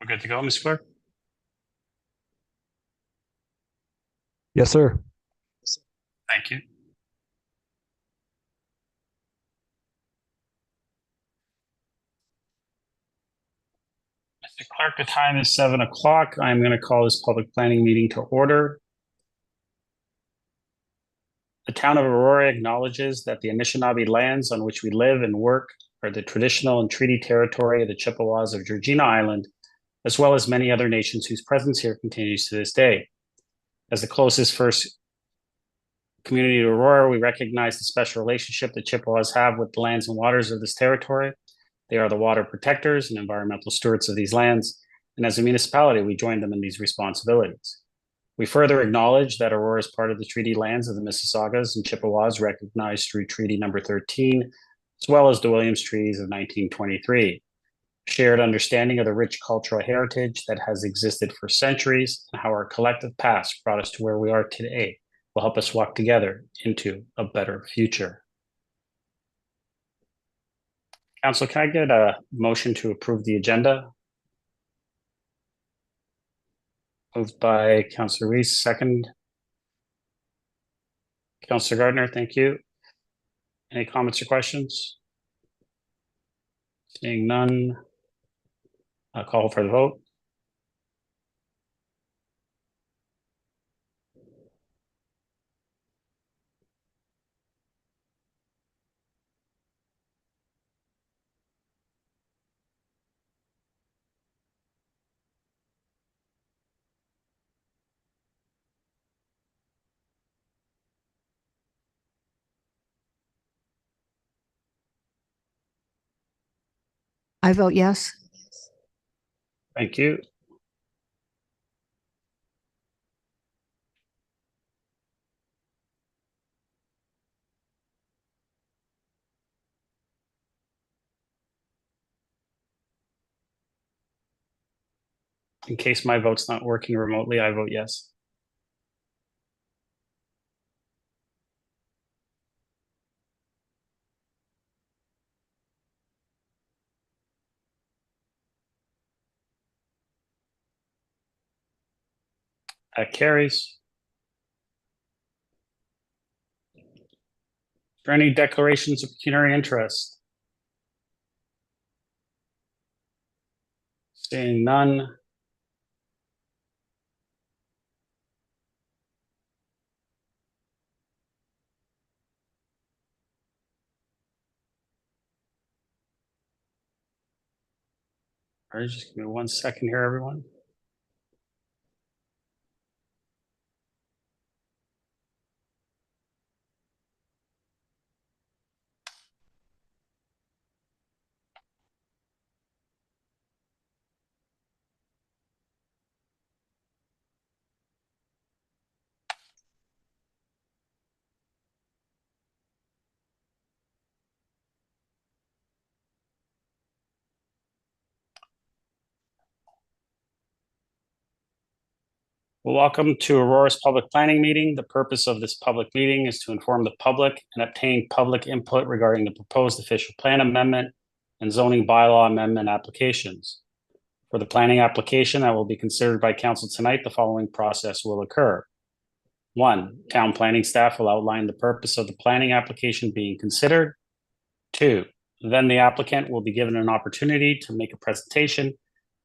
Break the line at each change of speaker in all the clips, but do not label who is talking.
We're good to go, Ms. Clerk?
Yes, sir.
Thank you. Mr. Clerk, the time is 7 o'clock. I'm going to call this public planning meeting to order. The town of Aurora acknowledges that the Anishinaabe lands on which we live and work are the traditional and treaty territory of the Chippewas of Georgina Island, as well as many other nations whose presence here continues to this day. As the closest first community to Aurora, we recognize the special relationship the Chippewas have with the lands and waters of this territory. They are the water protectors and environmental stewards of these lands, and as a municipality, we join them in these responsibilities. We further acknowledge that Aurora is part of the treaty lands of the Mississaugas and Chippewas recognized through Treaty Number 13, as well as the Williams Treaties of 1923. Shared understanding of the rich cultural heritage that has existed for centuries and how our collective past brought us to where we are today will help us walk together into a better future. Council, can I get a motion to approve the agenda? Moved by Councillor Reese, second. Councillor Gardner, thank you. Any comments or questions? Seeing none, I'll call for the vote.
I vote yes.
Thank you. In case my vote's not working remotely, I vote yes. That carries. For any declarations of pecuniary interest? Seeing none. All right, just give me 1 second here, everyone. Well, welcome to Aurora's public planning meeting. The purpose of this public meeting is to inform the public and obtain public input regarding the proposed official plan amendment and zoning bylaw amendment applications. For the planning application that will be considered by council tonight, the following process will occur. 1, town planning staff will outline the purpose of the planning application being considered. 2, then the applicant will be given an opportunity to make a presentation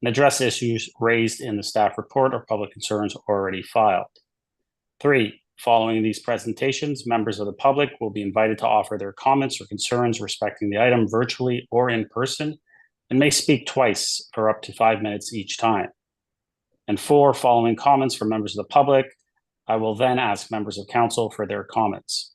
and address issues raised in the staff report or public concerns already filed. 3, following these presentations, members of the public will be invited to offer their comments or concerns respecting the item virtually or in person and may speak twice for up to 5 minutes each time. And 4, following comments from members of the public, I will then ask members of council for their comments.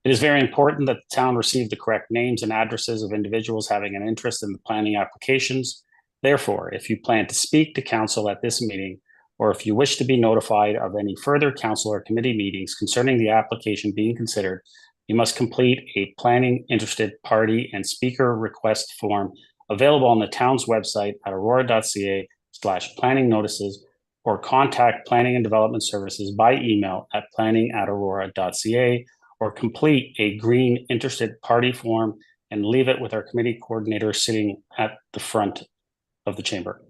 It is very important that the town receive the correct names and addresses of individuals having an interest in the planning applications. Therefore, if you plan to speak to council at this meeting, or if you wish to be notified of any further council or committee meetings concerning the application being considered, you must complete a planning interested party and speaker request form available on the town's website at aurora.ca/planning notices, or contact Planning and Development Services by email at planning@aurora.ca, or complete a green interested party form and leave it with our committee coordinator sitting at the front of the chamber.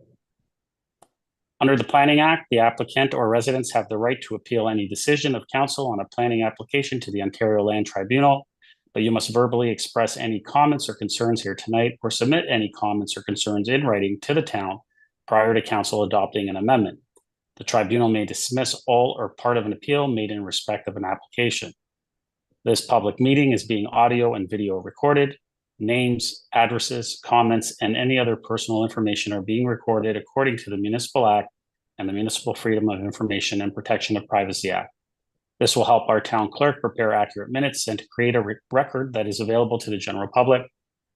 Under the Planning Act, the applicant or residents have the right to appeal any decision of council on a planning application to the Ontario Land Tribunal, but you must verbally express any comments or concerns here tonight or submit any comments or concerns in writing to the town prior to council adopting an amendment. The tribunal may dismiss all or part of an appeal made in respect of an application. This public meeting is being audio and video recorded. Names, addresses, comments, and any other personal information are being recorded according to the Municipal Act and the Municipal Freedom of Information and Protection of Privacy Act. This will help our town clerk prepare accurate minutes and to create a record that is available to the general public,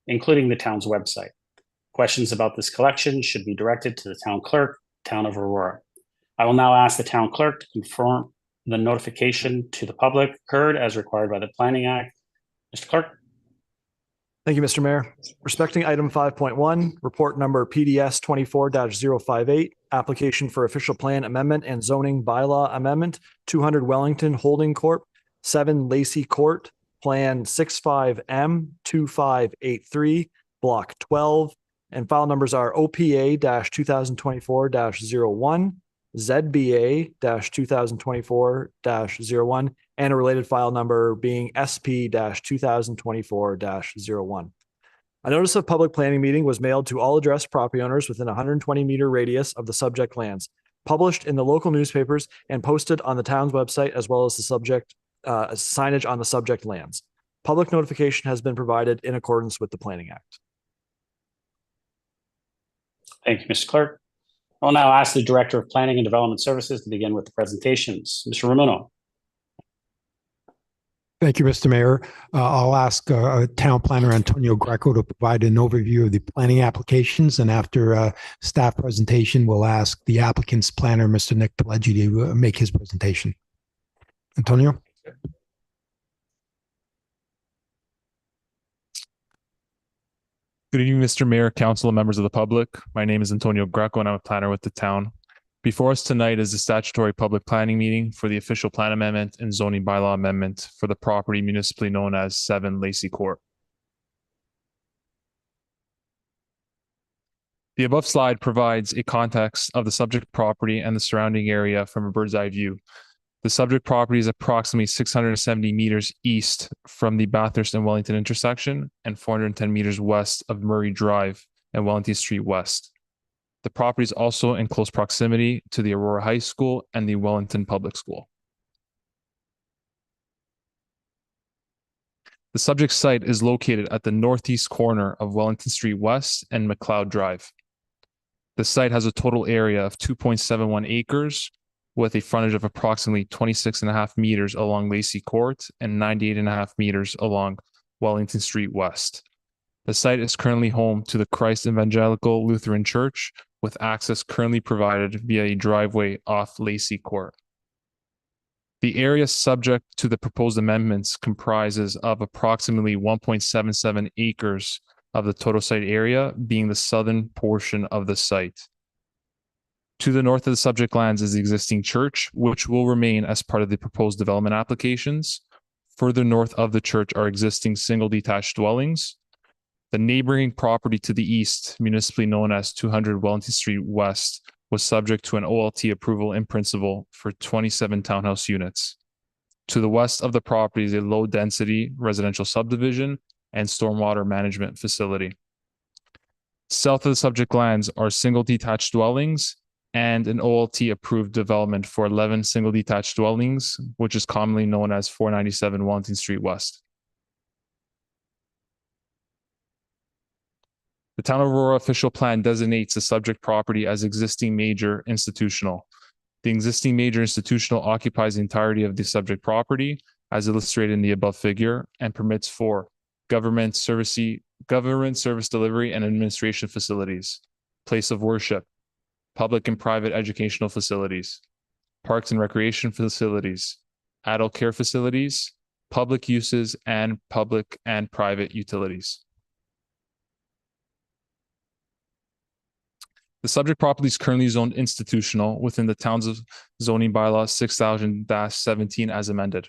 including the town's website. Questions about this collection should be directed to the town clerk, Town of Aurora. I will now ask the town clerk to confirm the notification to the public occurred as required by the Planning Act. Mr. Clerk.
Thank you, Mr. Mayor. Respecting item 5.1, report number PDS 24-058, application for official plan amendment and zoning bylaw amendment, 200 Wellington Holding Corp, 7 Lacey Court, Plan 65M2583, Block 12, and file numbers are OPA-2024-01, ZBA-2024-01, and a related file number being SP-2024-01. A notice of public planning meeting was mailed to all addressed property owners within a 120-meter radius of the subject lands, published in the local newspapers and posted on the town's website, as well as the subject signage on the subject lands. Public notification has been provided in accordance with the Planning Act.
Thank you, Mr. Clerk. I will now ask the Director of Planning and Development Services to begin with the presentations. Mr. Ramuno.
Thank you, Mr. Mayor. I'll ask Town Planner Antonio Greco to provide an overview of the planning applications, and after staff presentation, we'll ask the applicant's planner, Mr. Nick Pileggi, to make his presentation. Antonio?
Good evening, Mr. Mayor, council, and members of the public. My name is Antonio Greco, and I'm a planner with the town. Before us tonight is the statutory public planning meeting for the official plan amendment and zoning bylaw amendment for the property municipally known as 7 Lacey Court. The above slide provides a context of the subject property and the surrounding area from a bird's eye view. The subject property is approximately 670 meters east from the Bathurst and Wellington intersection and 410 meters west of Murray Drive and Wellington Street West. The property is also in close proximity to the Aurora High School and the Wellington Public School. The subject site is located at the northeast corner of Wellington Street West and McLeod Drive. The site has a total area of 2.71 acres with a frontage of approximately 26.5 meters along Lacey Court and 98.5 meters along Wellington Street West. The site is currently home to the Christ Evangelical Lutheran Church, with access currently provided via a driveway off Lacey Court. The area subject to the proposed amendments comprises of approximately 1.77 acres of the total site area, being the southern portion of the site. To the north of the subject lands is the existing church, which will remain as part of the proposed development applications. Further north of the church are existing single detached dwellings. The neighboring property to the east, municipally known as 200 Wellington Street West, was subject to an OLT approval in principle for 27 townhouse units. To the west of the property is a low-density residential subdivision and stormwater management facility. South of the subject lands are single detached dwellings and an OLT approved development for 11 single detached dwellings, which is commonly known as 497 Wellington Street West. The Town of Aurora official plan designates the subject property as existing major institutional. The existing major institutional occupies the entirety of the subject property, as illustrated in the above figure, and permits for government service delivery and administration facilities, place of worship, public and private educational facilities, parks and recreation facilities, adult care facilities, public uses, and public and private utilities. The subject property is currently zoned institutional within the town's zoning bylaw 6000-17 as amended.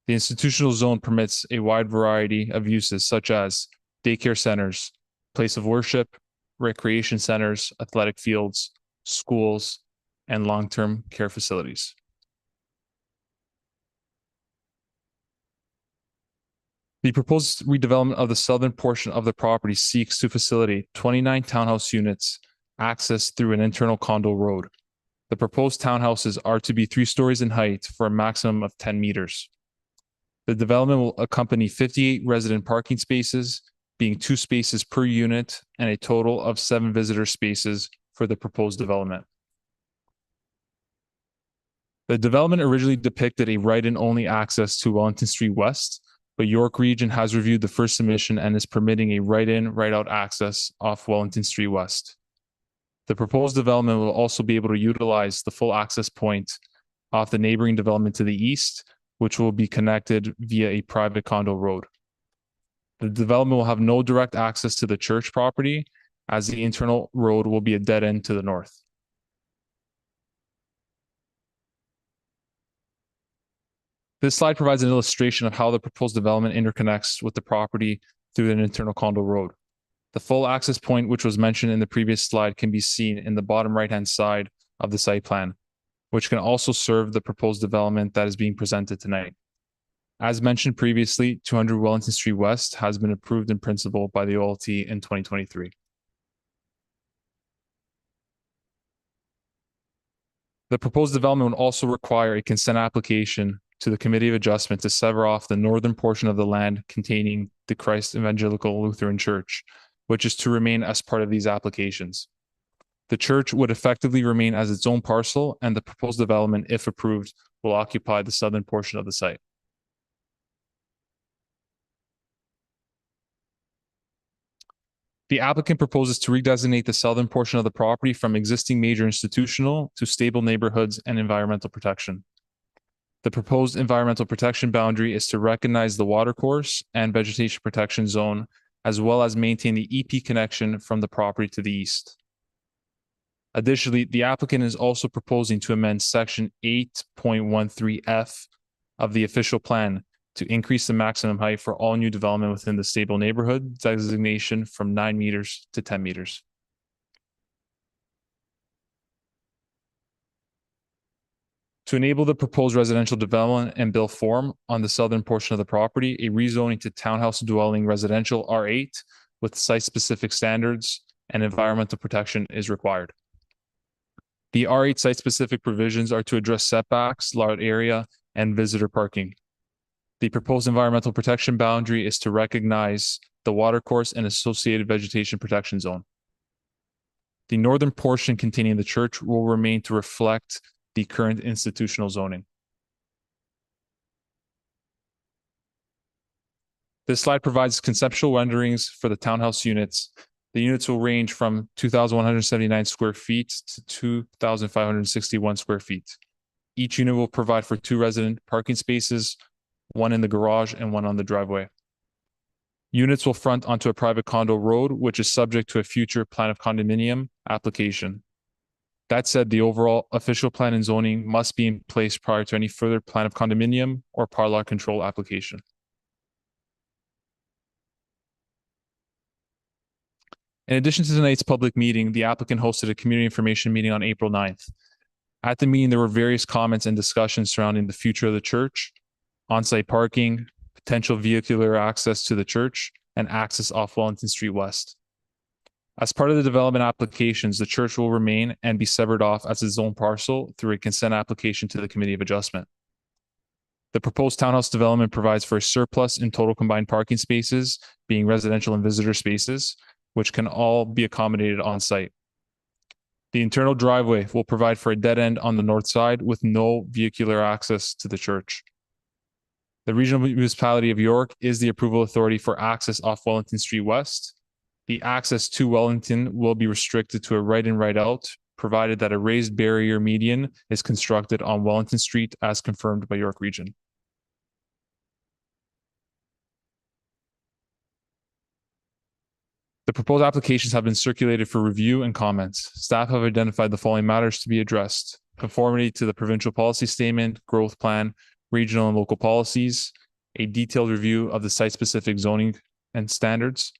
The institutional zone permits a wide variety of uses such as daycare centers, place of worship, recreation centers, athletic fields, schools, and long-term care facilities. The proposed redevelopment of the southern portion of the property seeks to facilitate 29 townhouse units accessed through an internal condo road. The proposed townhouses are to be 3 stories in height for a maximum of 10 meters. The development will accompany 58 resident parking spaces, being 2 spaces per unit, and a total of 7 visitor spaces for the proposed development. The development originally depicted a write-in only access to Wellington Street West, but York Region has reviewed the first submission and is permitting a write-in, write-out access off Wellington Street West. The proposed development will also be able to utilize the full access point off the neighboring development to the east, which will be connected via a private condo road. The development will have no direct access to the church property, as the internal road will be a dead end to the north. This slide provides an illustration of how the proposed development interconnects with the property through an internal condo road. The full access point, which was mentioned in the previous slide, can be seen in the bottom right-hand side of the site plan, which can also serve the proposed development that is being presented tonight. As mentioned previously, 200 Wellington Street West has been approved in principle by the OLT in 2023. The proposed development would also require a consent application to the Committee of Adjustment to sever off the northern portion of the land containing the Christ Evangelical Lutheran Church, which is to remain as part of these applications. The church would effectively remain as its own parcel, and the proposed development, if approved, will occupy the southern portion of the site. The applicant proposes to redesignate the southern portion of the property from existing major institutional to stable neighborhoods and environmental protection. The proposed environmental protection boundary is to recognize the watercourse and vegetation protection zone, as well as maintain the EP connection from the property to the east. Additionally, the applicant is also proposing to amend section 8.13F of the official plan to increase the maximum height for all new development within the stable neighborhood designation from 9 meters to 10 meters. To enable the proposed residential development and build form on the southern portion of the property, a rezoning to townhouse dwelling residential R8 with site-specific standards and environmental protection is required. The R8 site-specific provisions are to address setbacks, lot area, and visitor parking. The proposed environmental protection boundary is to recognize the watercourse and associated vegetation protection zone. The northern portion containing the church will remain to reflect the current institutional zoning. This slide provides conceptual renderings for the townhouse units. The units will range from 2,179 square feet to 2,561 square feet. Each unit will provide for 2 resident parking spaces, 1 in the garage and 1 on the driveway. Units will front onto a private condo road, which is subject to a future plan of condominium application. That said, the overall official plan and zoning must be in place prior to any further plan of condominium or parlour control application. In addition to tonight's public meeting, the applicant hosted a community information meeting on April 9th. At the meeting, there were various comments and discussions surrounding the future of the church, on-site parking, potential vehicular access to the church, and access off Wellington Street West. As part of the development applications, the church will remain and be severed off as its own parcel through a consent application to the Committee of Adjustment. The proposed townhouse development provides for a surplus in total combined parking spaces, being residential and visitor spaces, which can all be accommodated on site. The internal driveway will provide for a dead end on the north side with no vehicular access to the church. The Regional Municipality of York is the approval authority for access off Wellington Street West. The access to Wellington will be restricted to a right-in, right-out, provided that a raised barrier median is constructed on Wellington Street as confirmed by York Region. The proposed applications have been circulated for review and comments. Staff have identified the following matters to be addressed: conformity to the provincial policy statement, growth plan, regional and local policies, a detailed review of the site-specific zoning and standards,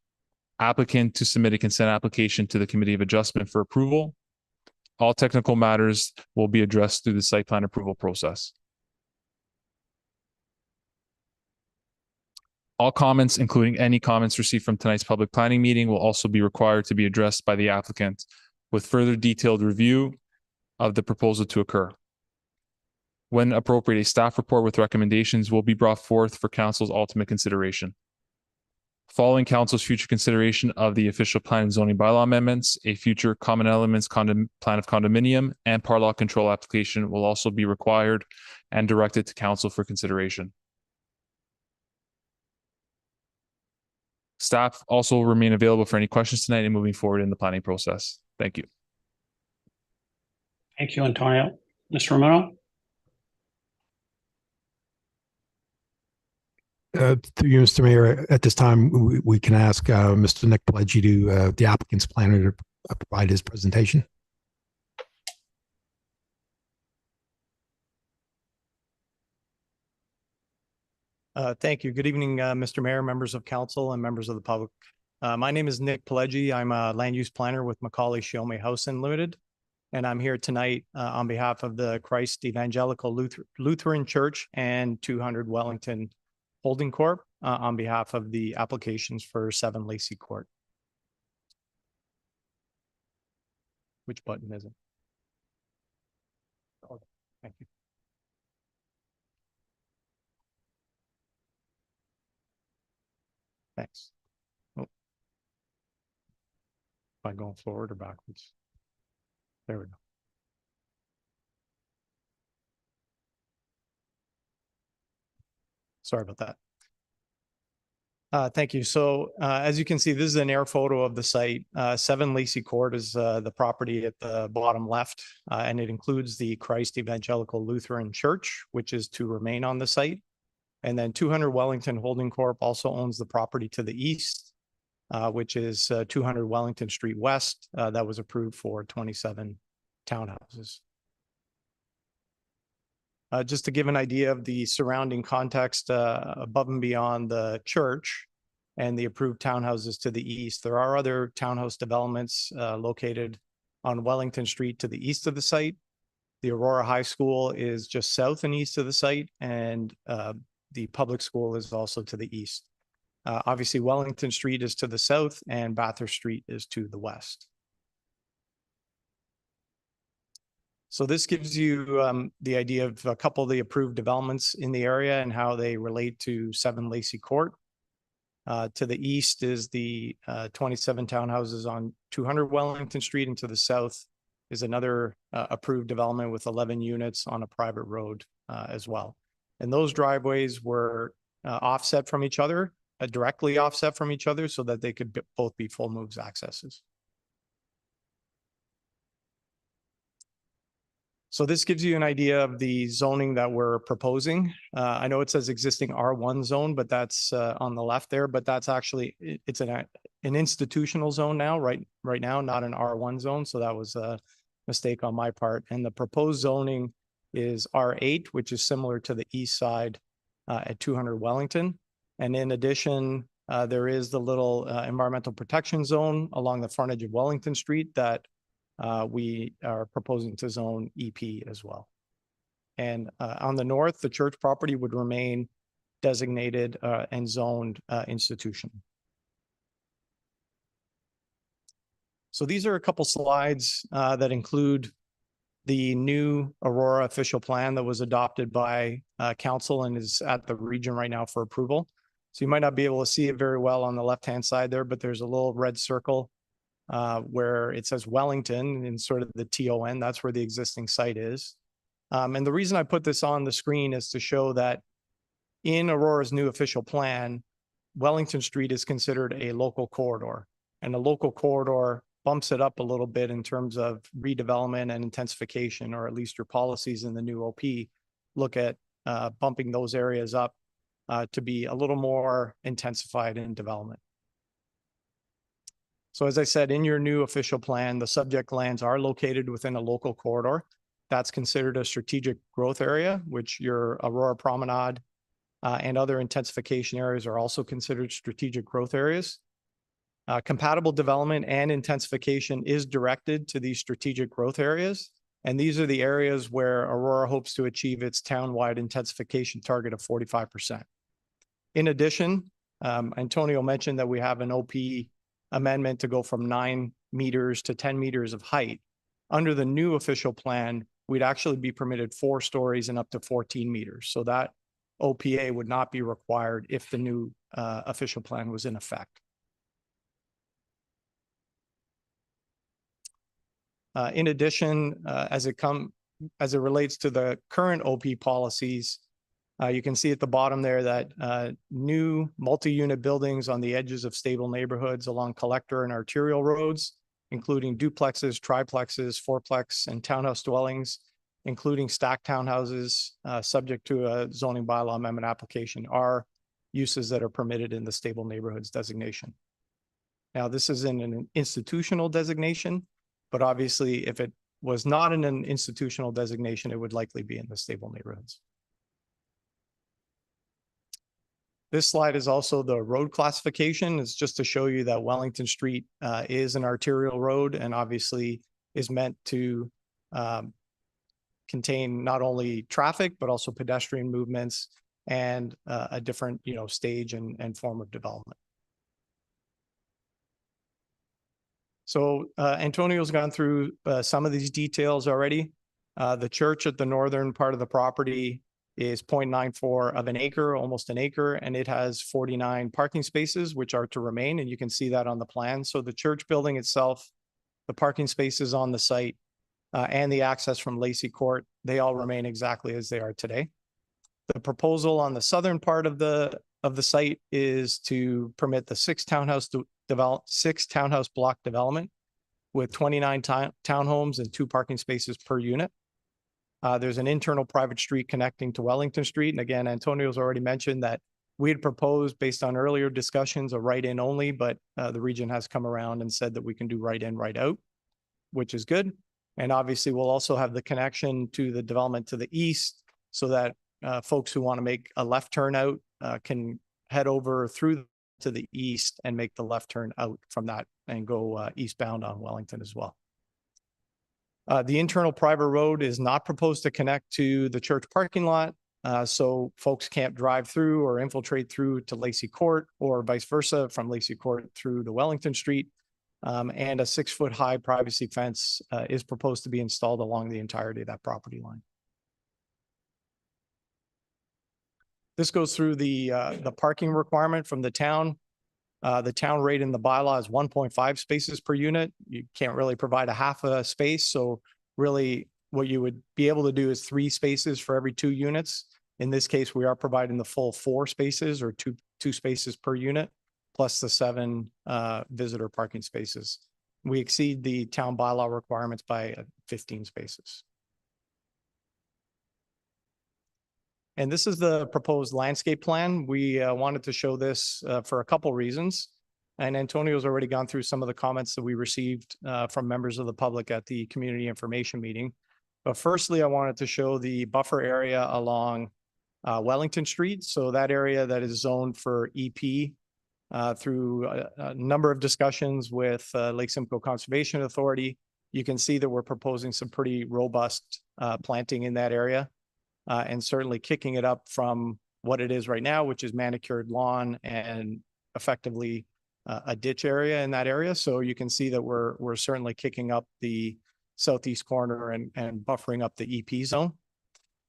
applicant to submit a consent application to the Committee of Adjustment for approval, All technical matters will be addressed through the site plan approval process. All comments, including any comments received from tonight's public planning meeting, will also be required to be addressed by the applicant with further detailed review of the proposal to occur. When appropriate, a staff report with recommendations will be brought forth for council's ultimate consideration. Following council's future consideration of the official plan and zoning bylaw amendments, a future common elements plan of condominium and parlock control application will also be required and directed to council for consideration. Staff also will remain available for any questions tonight and moving forward in the planning process. Thank you.
Thank you, Antonio. Mr. Romano?
Through you, Mr. Mayor, at this time, we can ask Mr. Nick Pileggi to, the applicant's planner, to provide his presentation.
Thank you. Good evening, Mr. Mayor, members of council, and members of the public. My name is Nick Pileggi. I'm a land use planner with Macaulay Shiome Housing Limited, and I'm here tonight on behalf of the Christ Evangelical Lutheran Church and 200 Wellington Holding Corp on behalf of the applications for 7 Lacey Court. Which button is it? Oh, thank you. Thanks. Oh. Am I going forward or backwards? There we go. Sorry about that. Thank you. So as you can see, this is an air photo of the site. 7 Lacey Court is the property at the bottom left, and it includes the Christ Evangelical Lutheran Church, which is to remain on the site. And then 200 Wellington Holding Corp also owns the property to the east, which is 200 Wellington Street West, that was approved for 27 townhouses. Just to give an idea of the surrounding context above and beyond the church and the approved townhouses to the east, there are other townhouse developments located on Wellington Street to the east of the site. The Aurora High School is just south and east of the site, and the public school is also to the east. Obviously, Wellington Street is to the south and Bathurst Street is to the west. So this gives you the idea of a couple of the approved developments in the area and how they relate to 7 Lacey Court. To the east is the 27 townhouses on 200 Wellington Street, and to the south is another approved development with 11 units on a private road as well. And those driveways were offset from each other, directly offset from each other, so that they could both be full moves accesses. So this gives you an idea of the zoning that we're proposing. I know it says existing R1 zone, but that's on the left there, but that's actually, it's an institutional zone now, right now, not an R1 zone. So that was a mistake on my part. And the proposed zoning is R8, which is similar to the east side at 200 Wellington. And in addition, there is the little environmental protection zone along the frontage of Wellington Street that we are proposing to zone EP as well. And on the north, the church property would remain designated and zoned institution. So these are a couple slides that include the new Aurora official plan that was adopted by council and is at the region right now for approval. So you might not be able to see it very well on the left-hand side there, but there's a little red circle where it says Wellington in sort of the TON. That's where the existing site is. And the reason I put this on the screen is to show that in Aurora's new official plan, Wellington Street is considered a local corridor, and a local corridor bumps it up a little bit in terms of redevelopment and intensification, or at least your policies in the new OP look at bumping those areas up to be a little more intensified in development. So as I said, in your new official plan, the subject lands are located within a local corridor. That's considered a strategic growth area, which your Aurora Promenade and other intensification areas are also considered strategic growth areas. Compatible development and intensification is directed to these strategic growth areas. And these are the areas where Aurora hopes to achieve its town-wide intensification target of 45%. In addition, Antonio mentioned that we have an OP amendment to go from 9 meters to 10 meters of height. Under the new official plan, we'd actually be permitted 4 stories and up to 14 meters. So that OPA would not be required if the new official plan was in effect. In addition, as it relates to the current OP policies, you can see at the bottom there that new multi-unit buildings on the edges of stable neighborhoods along collector and arterial roads, including duplexes, triplexes, fourplex, and townhouse dwellings, including stacked townhouses, subject to a zoning bylaw amendment application, are uses that are permitted in the stable neighborhoods designation. Now, this is in an institutional designation, but obviously if it was not in an institutional designation, it would likely be in the stable neighborhoods. This slide is also the road classification. It's just to show you that Wellington Street is an arterial road and obviously is meant to contain not only traffic, but also pedestrian movements and a different, stage and form of development. So Antonio's gone through some of these details already. The church at the northern part of the property is 0.94 of an acre, almost an acre, and it has 49 parking spaces, which are to remain, and you can see that on the plan. So the church building itself, the parking spaces on the site, and the access from Lacey Court, they all remain exactly as they are today. The proposal on the southern part of the site is to permit the 6 townhouse block development with 29 townhomes and 2 parking spaces per unit. There's an internal private street connecting to Wellington Street. And again, Antonio's already mentioned that we had proposed, based on earlier discussions, a right-in only, but the region has come around and said that we can do right-in, right-out, which is good. And obviously, we'll also have the connection to the development to the east so that folks who want to make a left turn out can head over through to the east and make the left turn out from that and go eastbound on Wellington as well. The internal private road is not proposed to connect to the church parking lot, so folks can't drive through or infiltrate through to Lacey Court or vice versa from Lacey Court through to Wellington Street. And a 6-foot high privacy fence is proposed to be installed along the entirety of that property line. This goes through the parking requirement from the town. The town rate in the bylaw is 1.5 spaces per unit. You can't really provide a half a space. So really what you would be able to do is 3 spaces for every 2 units. In this case, we are providing the full 4 spaces or two spaces per unit, plus the 7 visitor parking spaces. We exceed the town bylaw requirements by 15 spaces. And this is the proposed landscape plan. We wanted to show this for a couple reasons. And Antonio's already gone through some of the comments that we received from members of the public at the community information meeting. But firstly, I wanted to show the buffer area along Wellington Street. So that area that is zoned for EP through a number of discussions with Lake Simcoe Conservation Authority. You can see that we're proposing some pretty robust planting in that area. And certainly kicking it up from what it is right now, which is manicured lawn and effectively a ditch area in that area. So you can see that we're certainly kicking up the southeast corner and buffering up the EP zone.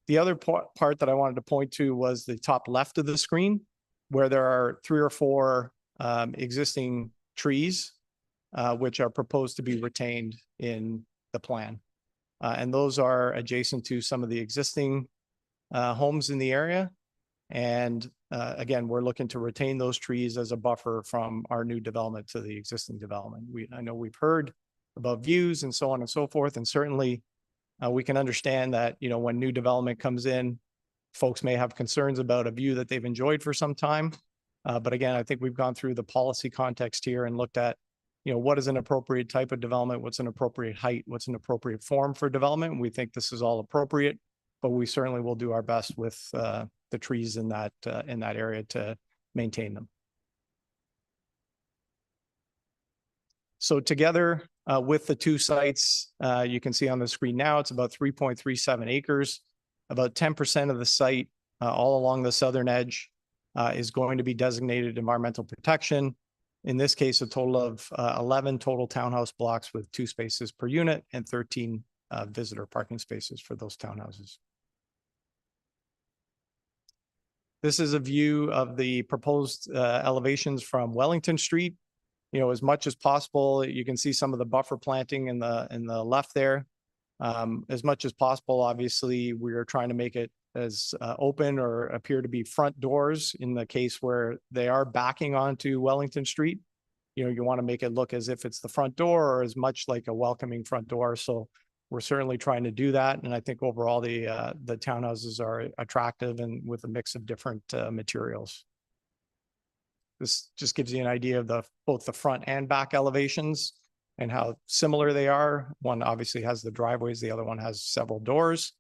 The other part that I wanted to point to was the top left of the screen, where there are 3 or 4 existing trees, which are proposed to be retained in the plan. And those are adjacent to some of the existing homes in the area. And again, we're looking to retain those trees as a buffer from our new development to the existing development. I know we've heard about views and so on and so forth. And certainly we can understand that, when new development comes in, folks may have concerns about a view that they've enjoyed for some time. But again, I think we've gone through the policy context here and looked at, what is an appropriate type of development? What's an appropriate height? What's an appropriate form for development? And we think this is all appropriate, but we certainly will do our best with the trees in that area to maintain them. So together with the two sites, you can see on the screen now, it's about 3.37 acres. About 10% of the site all along the southern edge is going to be designated environmental protection. In this case, a total of 11 total townhouse blocks with 2 spaces per unit and 13 visitor parking spaces for those townhouses. This is a view of the proposed elevations from Wellington Street. You know, as much as possible, you can see some of the buffer planting in the left there. As much as possible, obviously, we are trying to make it as open or appear to be front doors in the case where they are backing onto Wellington Street. You know, you want to make it look as if it's the front door or as much like a welcoming front door. So we're certainly trying to do that. And I think overall the townhouses are attractive and with a mix of different materials. This just gives you an idea of both the front and back elevations and how similar they are. One obviously has the driveways, the other one has several doors.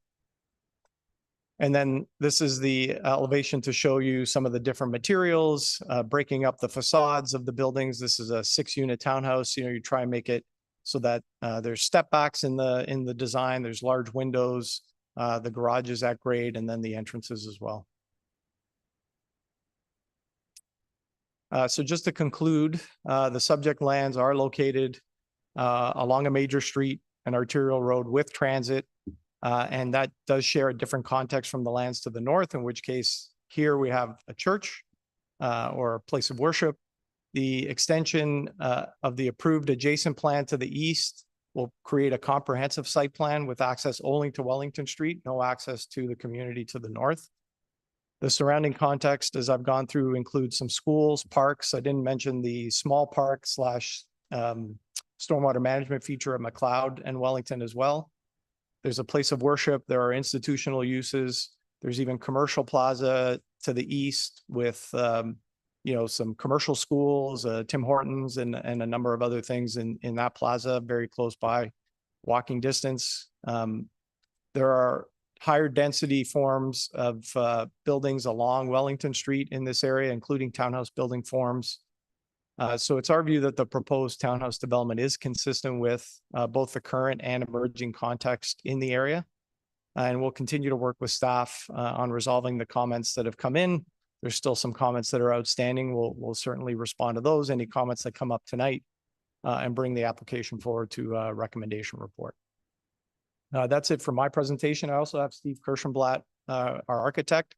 And then this is the elevation to show you some of the different materials, breaking up the facades of the buildings. This is a 6-unit townhouse. You know, you try and make it so that there's step backs in the design. There's large windows, the garage is at grade, and then the entrances as well. So just to conclude, the subject lands are located along a major street, an arterial road with transit, and that does share a different context from the lands to the north, in which case here we have a church or a place of worship. The extension of the approved adjacent plan to the east will create a comprehensive site plan with access only to Wellington Street, no access to the community to the north. The surrounding context, as I've gone through, includes some schools, parks. I didn't mention the small park slash stormwater management feature at McLeod and Wellington as well. There's a place of worship. There are institutional uses. There's even commercial plaza to the east with, you know, some commercial schools, Tim Hortons and a number of other things in that plaza, very close by, walking distance. There are higher density forms of buildings along Wellington Street in this area, including townhouse building forms. So it's our view that the proposed townhouse development is consistent with both the current and emerging context in the area. And we'll continue to work with staff on resolving the comments that have come in. There's still some comments that are outstanding. We'll certainly respond to those, any comments that come up tonight, and bring the application forward to a recommendation report. That's it for my presentation. I also have Steve Kirschenblatt, our architect,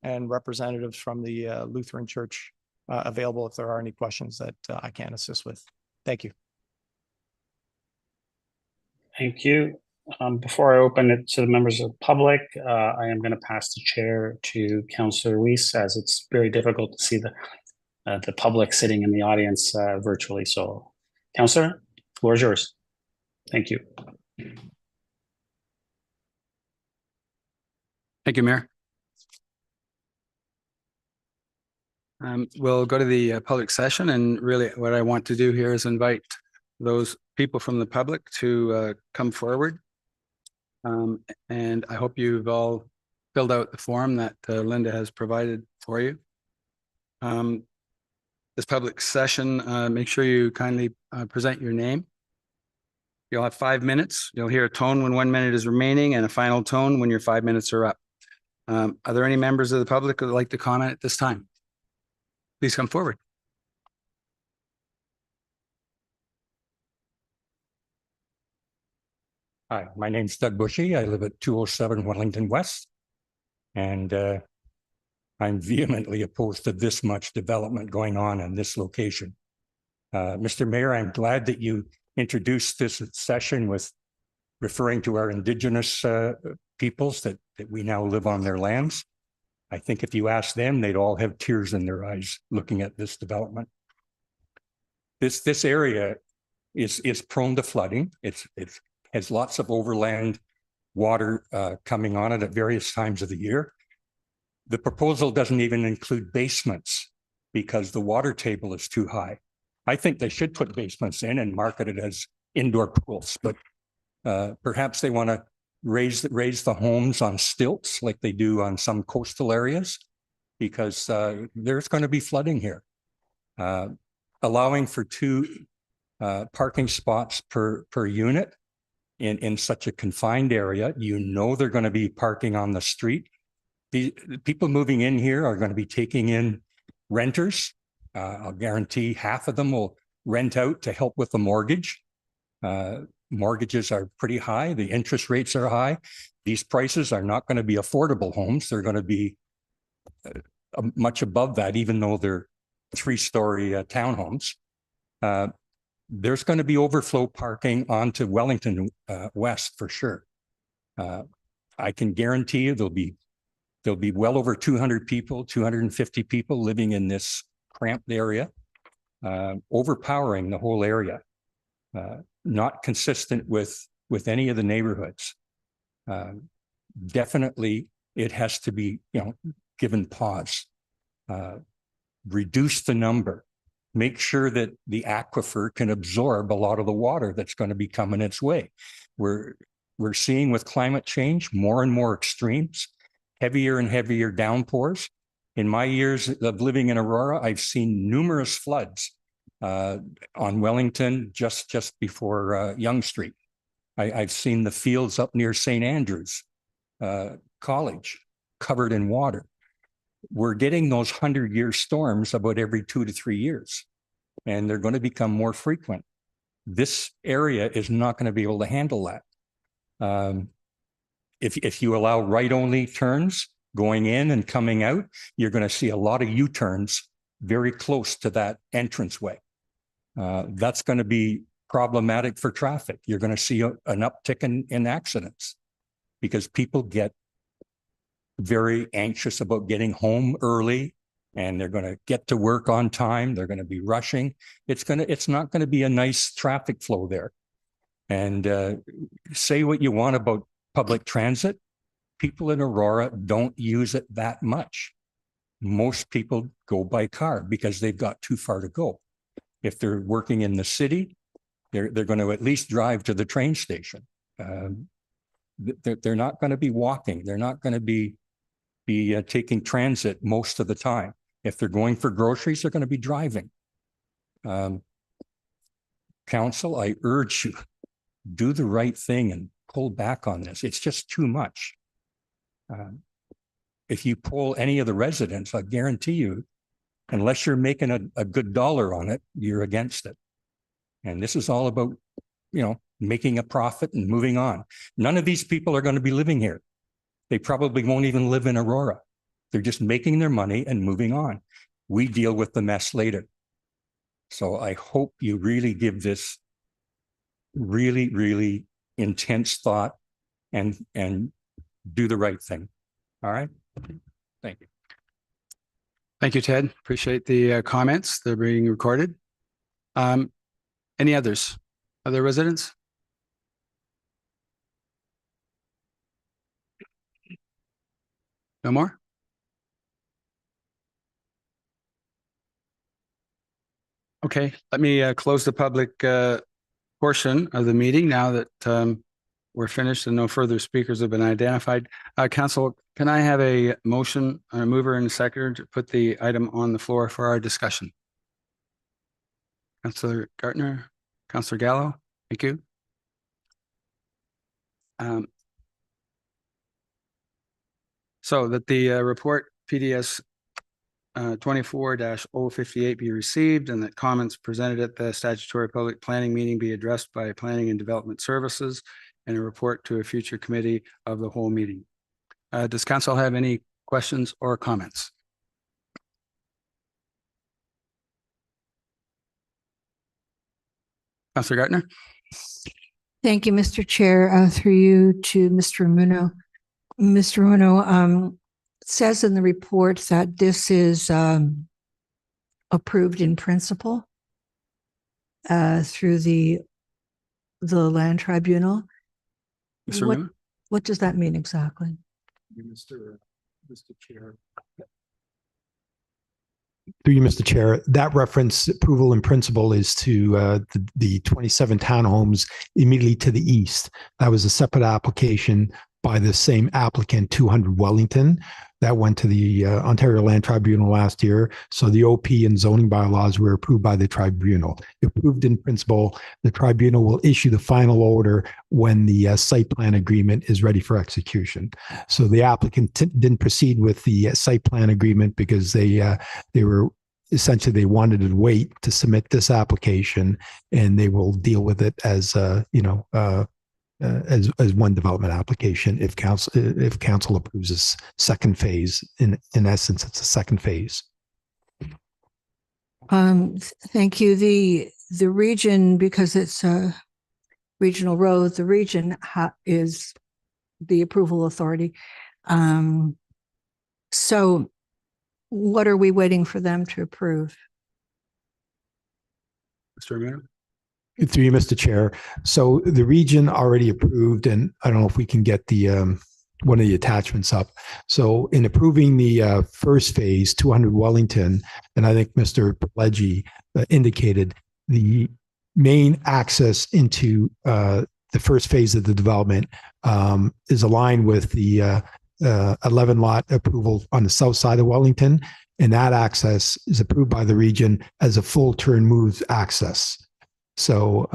and representatives from the Lutheran Church available if there are any questions that I can assist with. Thank you.
Thank you. Before I open it to the members of the public, I am going to pass the chair to Councillor Weiss, as it's very difficult to see the public sitting in the audience virtually. So, Councillor, the floor is yours. Thank you.
Thank you, Mayor. We'll go to the public session, and really what I want to do here is invite those people from the public to come forward. And I hope you've all filled out the form that Linda has provided for you. This public session, make sure you kindly present your name. You'll have 5 minutes. You'll hear a tone when 1 minute is remaining and a final tone when your 5 minutes are up. Are there any members of the public who would like to comment at this time? Please come forward.
Hi, my name's Doug Bushy. I live at 207 Wellington West, and I'm vehemently opposed to this much development going on in this location. Mr. Mayor, I'm glad that you introduced this session with referring to our Indigenous peoples that we now live on their lands. I think if you ask them, they'd all have tears in their eyes looking at this development. This area is prone to flooding. It has lots of overland water coming on it at various times of the year. The proposal doesn't even include basements because the water table is too high. I think they should put basements in and market it as indoor pools, but perhaps they want to raise the homes on stilts like they do on some coastal areas, because there's going to be flooding here. Allowing for two parking spots per unit in such a confined area. You know they're going to be parking on the street. The people moving in here are going to be taking in renters. I'll guarantee half of them will rent out to help with the mortgage. Mortgages are pretty high. The interest rates are high. These prices are not going to be affordable homes. They're going to be much above that, even though they're 3-story townhomes. There's going to be overflow parking onto Wellington West for sure. I can guarantee you there'll be well over 200 people, 250 people living in this cramped area, overpowering the whole area. Not consistent with any of the neighborhoods. Definitely, it has to be, given pause. Reduce the number. Make sure that the aquifer can absorb a lot of the water that's going to be coming its way. We're seeing with climate change more and more extremes, heavier and heavier downpours. In my years of living in Aurora, I've seen numerous floods on Wellington, just before Yonge Street. I've seen the fields up near St. Andrews College covered in water. We're getting those 100-year storms about every 2 to 3 years, and they're going to become more frequent. This area is not going to be able to handle that. If you allow right-only turns going in and coming out, you're going to see a lot of U-turns very close to that entranceway. That's going to be problematic for traffic. You're going to see an uptick in accidents because people get very anxious about getting home early, and they're going to get to work on time. They're going to be rushing. It's not going to be a nice traffic flow there. And say what you want about public transit. People in Aurora don't use it that much. Most people go by car because they've got too far to go. If they're working in the city, they're going to at least drive to the train station. They're not going to be walking. They're not going to be taking transit most of the time. If they're going for groceries, they're going to be driving. Council, I urge you, do the right thing and pull back on this. It's just too much. If you poll any of the residents, I guarantee you, unless you're making a good dollar on it, you're against it. And this is all about, making a profit and moving on. None of these people are going to be living here. They probably won't even live in Aurora. They're just making their money and moving on. We deal with the mess later. So I hope you really give this really, really intense thought and do the right thing. All right. Thank you.
Thank you, Ted. Appreciate the comments. They're being recorded. Any others? Other residents? No more? Okay, let me close the public portion of the meeting now that we're finished and no further speakers have been identified. Council, can I have a motion, a mover and a seconder to put the item on the floor for our discussion? Councillor Gartner, Councillor Gallo, thank you. So that the report PDS 24-058 be received and that comments presented at the statutory public planning meeting be addressed by Planning and Development Services and a report to a future committee of the whole meeting. Does council have any questions or comments? Councillor Gartner.
Thank you, Mr. Chair. Through you to Mr. Ramuno. Mr. Ramuno, it says in the report that this is approved in principle through the land tribunal.
Mr. Ramuno.
What does that mean exactly?
Mr. Chair. Through you, Mr. Chair, that reference approval in principle is to the 27 townhomes immediately to the east. That was a separate application by the same applicant, 200 Wellington. that went to the Ontario Land Tribunal last year. So the OP and zoning bylaws were approved by the tribunal. Approved in principle, the tribunal will issue the final order when the site plan agreement is ready for execution. So the applicant didn't proceed with the site plan agreement because they were essentially, they wanted to wait to submit this application, and they will deal with it as as one development application if council approves this second phase. In essence, it's a second phase.
Thank you. The region, because it's a regional road, the region is the approval authority. So what are we waiting for them to approve?
Mr. Mayor?
Through you, Mr. Chair. So the region already approved, and I don't know if we can get the one of the attachments up. So in approving the first phase, 200 Wellington, and I think Mr. Pileggi indicated the main access into the first phase of the development is aligned with the 11 lot approval on the south side of Wellington, and that access is approved by the region as a full turn move access. So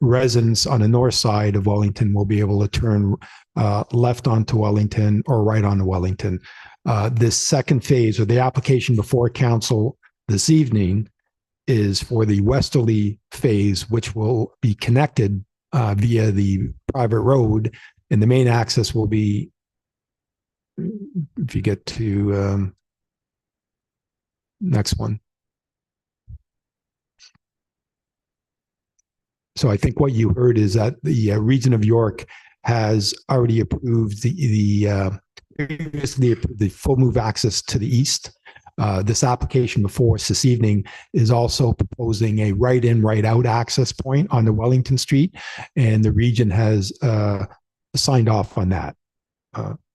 residents on the north side of Wellington will be able to turn left onto Wellington or right onto Wellington. This second phase, or the application before council this evening, is for the westerly phase, which will be connected via the private road, and the main access will be, if you get to next one. So I think what you heard is that the region of York has already approved the full move access to the east. This application before us this evening is also proposing a right in, right out access point on the Wellington Street, and the region has signed off on that.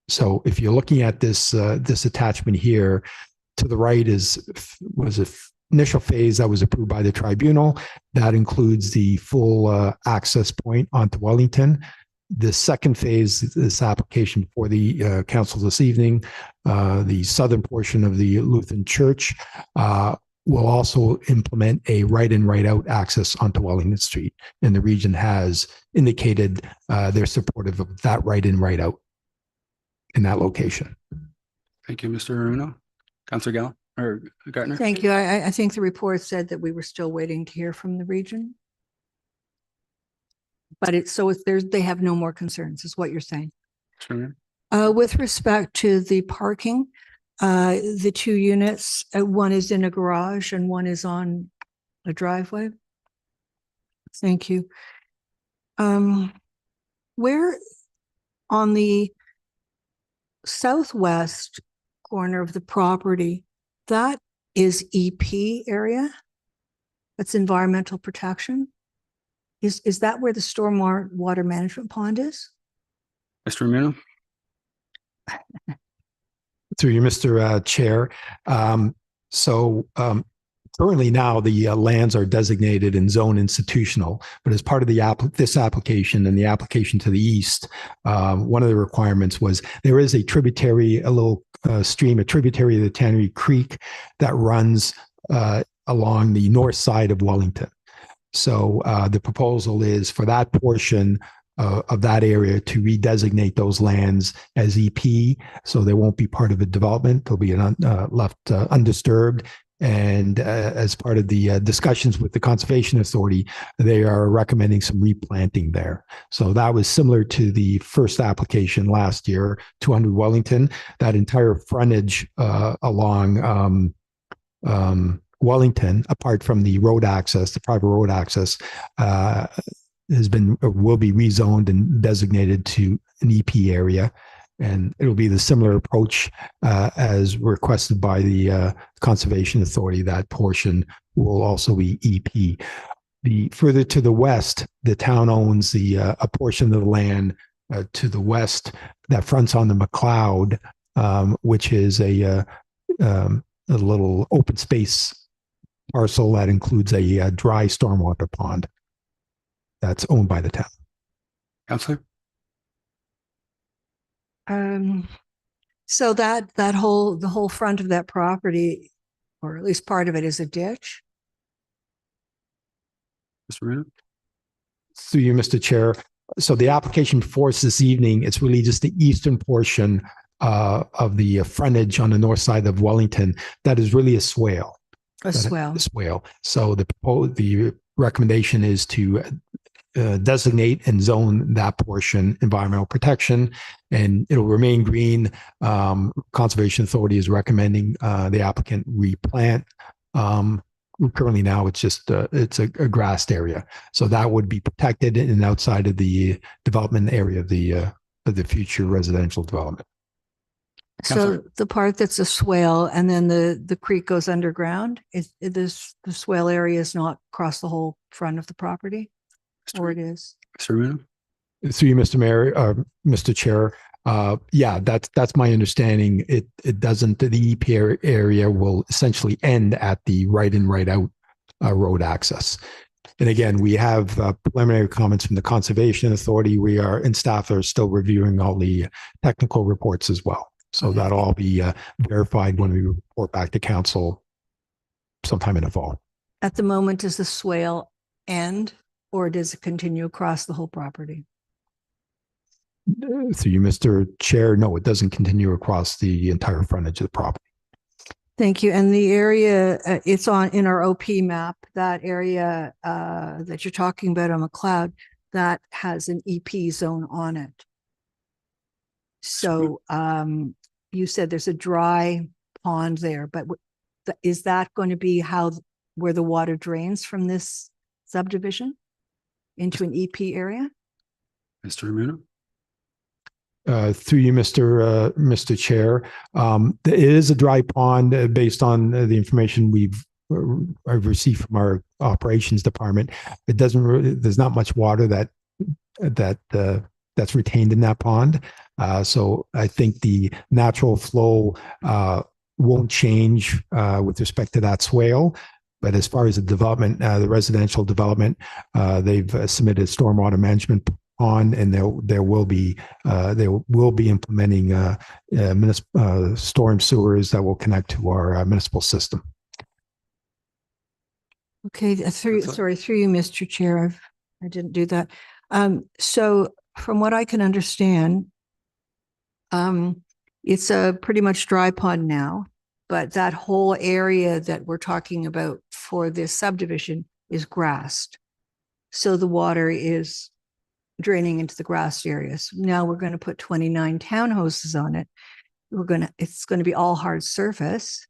So if you're looking at this this attachment here, to the right was a initial phase that was approved by the tribunal. That includes the full access point onto Wellington. The second phase, this application for the council this evening, the southern portion of the Lutheran Church will also implement a right in, right out access onto Wellington Street. And the region has indicated they're supportive of that right in, right out in that location.
Thank you, Mr. Aruno. Councilor Gallo or Gartner?
Thank you. I think the report said that we were still waiting to hear from the region. But they have no more concerns, is what you're saying.
Sure.
With respect to the parking, the two units, one is in a garage and one is on a driveway. Thank you. Where on the southwest corner of the property, that is EP area? That's environmental protection? Is that where the stormwater water management pond is?
Mr. Aruno?
Through you, Mr. Chair. Currently now the lands are designated in zone institutional, but as part of this application and the application to the east, one of the requirements was there is a tributary, a little stream, a tributary of the Tannery Creek that runs along the north side of Wellington. So the proposal is for that portion of that area to redesignate those lands as EP, so they won't be part of a development. They'll be left undisturbed. And as part of the discussions with the Conservation Authority, they are recommending some replanting there. So that was similar to the first application last year, 200 Wellington. That entire frontage along Wellington, apart from the road access, the private road access, will be rezoned and designated to an EP area. And it'll be the similar approach as requested by the Conservation Authority. That portion will also be EP. The further to the west, the town owns a portion of the land to the west that fronts on the McLeod, which is a little open space parcel that includes a dry stormwater pond that's owned by the town.
Councilor?
So the whole front of that property, or at least part of it, is a ditch?
Mr. Bruno?
Through you, Mr. Chair. So the application before us this evening, it's really just the eastern portion of the frontage on the north side of Wellington that is really a swale.
A swell.
A swale. So the recommendation is to designate and zone that portion environmental protection, and it'll remain green. Conservation Authority is recommending the applicant replant. Currently now it's just it's a grassed area, so that would be protected and outside of the development area of the future residential development.
So the part that's a swale and then the creek goes underground, is this the swale area is not across the whole front of the property? Or it is?
Mr. Bruno?
Through you, Mr. Mayor, Mr. Chair. Yeah, that's my understanding. It doesn't. The EP area will essentially end at the right in, right out road access. And again, we have preliminary comments from the Conservation Authority. We are, and staff are still reviewing all the technical reports as well. So that'll all be verified when we report back to council sometime in the fall.
At the moment, does the swale end, or does it continue across the whole property?
Through you, Mr. Chair, no, it doesn't continue across the entire frontage of the property.
Thank you. And the area, it's in our OP map, that area that you're talking about on McLeod, that has an EP zone on it. So you said there's a dry pond there, but is that going to be where the water drains from this subdivision into an EP area?
Mr. Bruno?
Through you, Mr. Chair, it is a dry pond based on the information I've received from our operations department. It doesn't. There's not much water that's retained in that pond. So I think the natural flow won't change with respect to that swale. But as far as the development, the residential development, they've submitted stormwater management on, and they will be implementing storm sewers that will connect to our municipal system.
Okay, through you, Mr. Chair, I didn't do that. So from what I can understand, it's a pretty much dry pond now, but that whole area that we're talking about for this subdivision is grassed. So the water is draining into the grassed areas. Now we're going to put 29 townhouses on it. It's going to be all hard surface.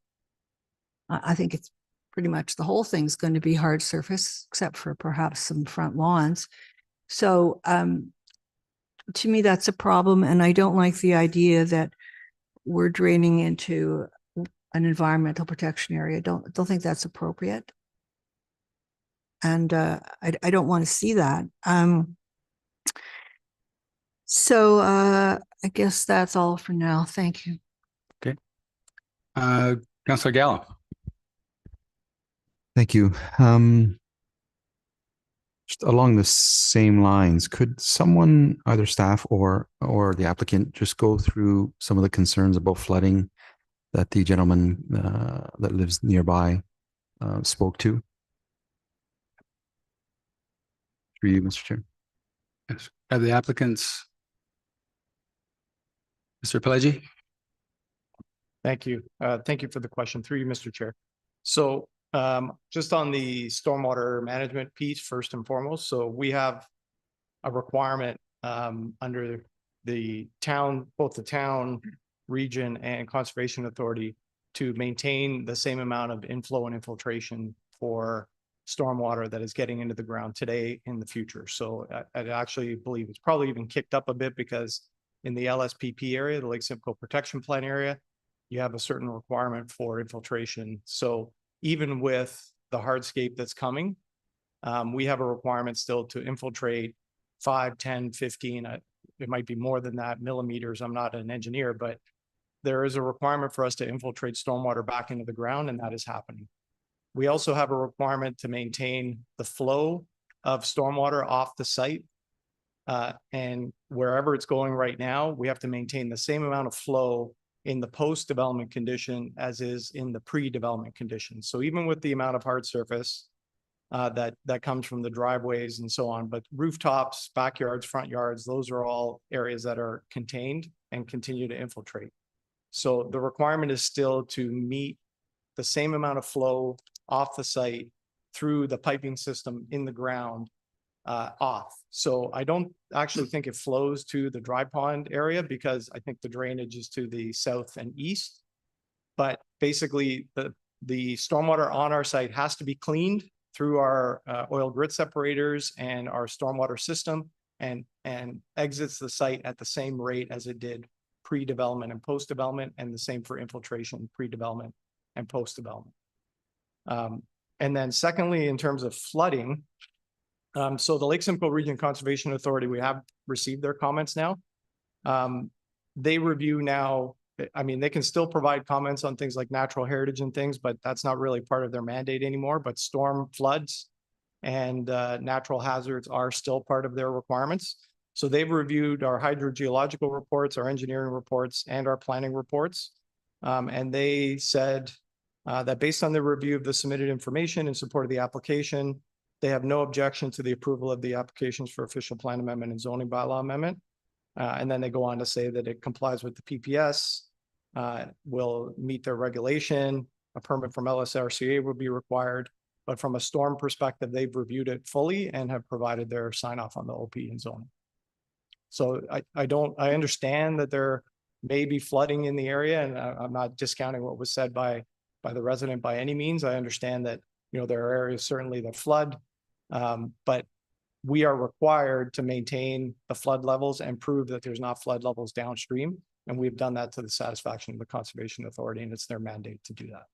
I think it's pretty much the whole thing's going to be hard surface, except for perhaps some front lawns. So to me, that's a problem. And I don't like the idea that we're draining into an environmental protection area. I don't think that's appropriate. And I don't want to see that. So I guess that's all for now. Thank you.
Okay. Councillor Gallo.
Thank you. Just along the same lines, could someone, either staff or the applicant, just go through some of the concerns about flooding that the gentleman that lives nearby spoke to? For you, Mr. Chair.
Yes. Have the applicants. Mr. Pelleggi?
Thank you. Thank you for the question. Through you, Mr. Chair. So just on the stormwater management piece, first and foremost, so we have a requirement under the town, both the town, region, and conservation authority to maintain the same amount of inflow and infiltration for stormwater that is getting into the ground today in the future. So I actually believe it's probably even kicked up a bit, because in the LSPP area, the Lake Simcoe Protection Plan area, you have a certain requirement for infiltration. So even with the hardscape that's coming, we have a requirement still to infiltrate 5, 10, 15, it might be more than that, millimeters. I'm not an engineer, but there is a requirement for us to infiltrate stormwater back into the ground, and that is happening. We also have a requirement to maintain the flow of stormwater off the site. And wherever it's going right now, we have to maintain the same amount of flow in the post-development condition as is in the pre-development condition. So even with the amount of hard surface that comes from the driveways and so on, but rooftops, backyards, front yards, those are all areas that are contained and continue to infiltrate. So the requirement is still to meet the same amount of flow off the site through the piping system in the ground off. So I don't actually think it flows to the dry pond area because I think the drainage is to the south and east. But basically the stormwater on our site has to be cleaned through our oil grit separators and our stormwater system and exits the site at the same rate as it did pre-development and post-development, and the same for infiltration, pre-development and post-development. And then secondly, in terms of flooding, so the Lake Simcoe Region Conservation Authority, we have received their comments now. They review now, I mean, they can still provide comments on things like natural heritage and things, but that's not really part of their mandate anymore. But storm floods and natural hazards are still part of their requirements. So they've reviewed our hydrogeological reports, our engineering reports, and our planning reports. And they said that based on the review of the submitted information in support of the application, they have no objection to the approval of the applications for official plan amendment and zoning bylaw amendment. And then they go on to say that it complies with the PPS, will meet their regulation, a permit from LSRCA will be required. But from a storm perspective, they've reviewed it fully and have provided their sign off on the OP and zoning. So I understand that there may be flooding in the area, and I'm not discounting what was said by the resident by any means. I understand that, you know, there are areas certainly that flood, but we are required to maintain the flood levels and prove that there's not flood levels downstream. And we've done that to the satisfaction of the Conservation Authority, and it's their mandate to do that.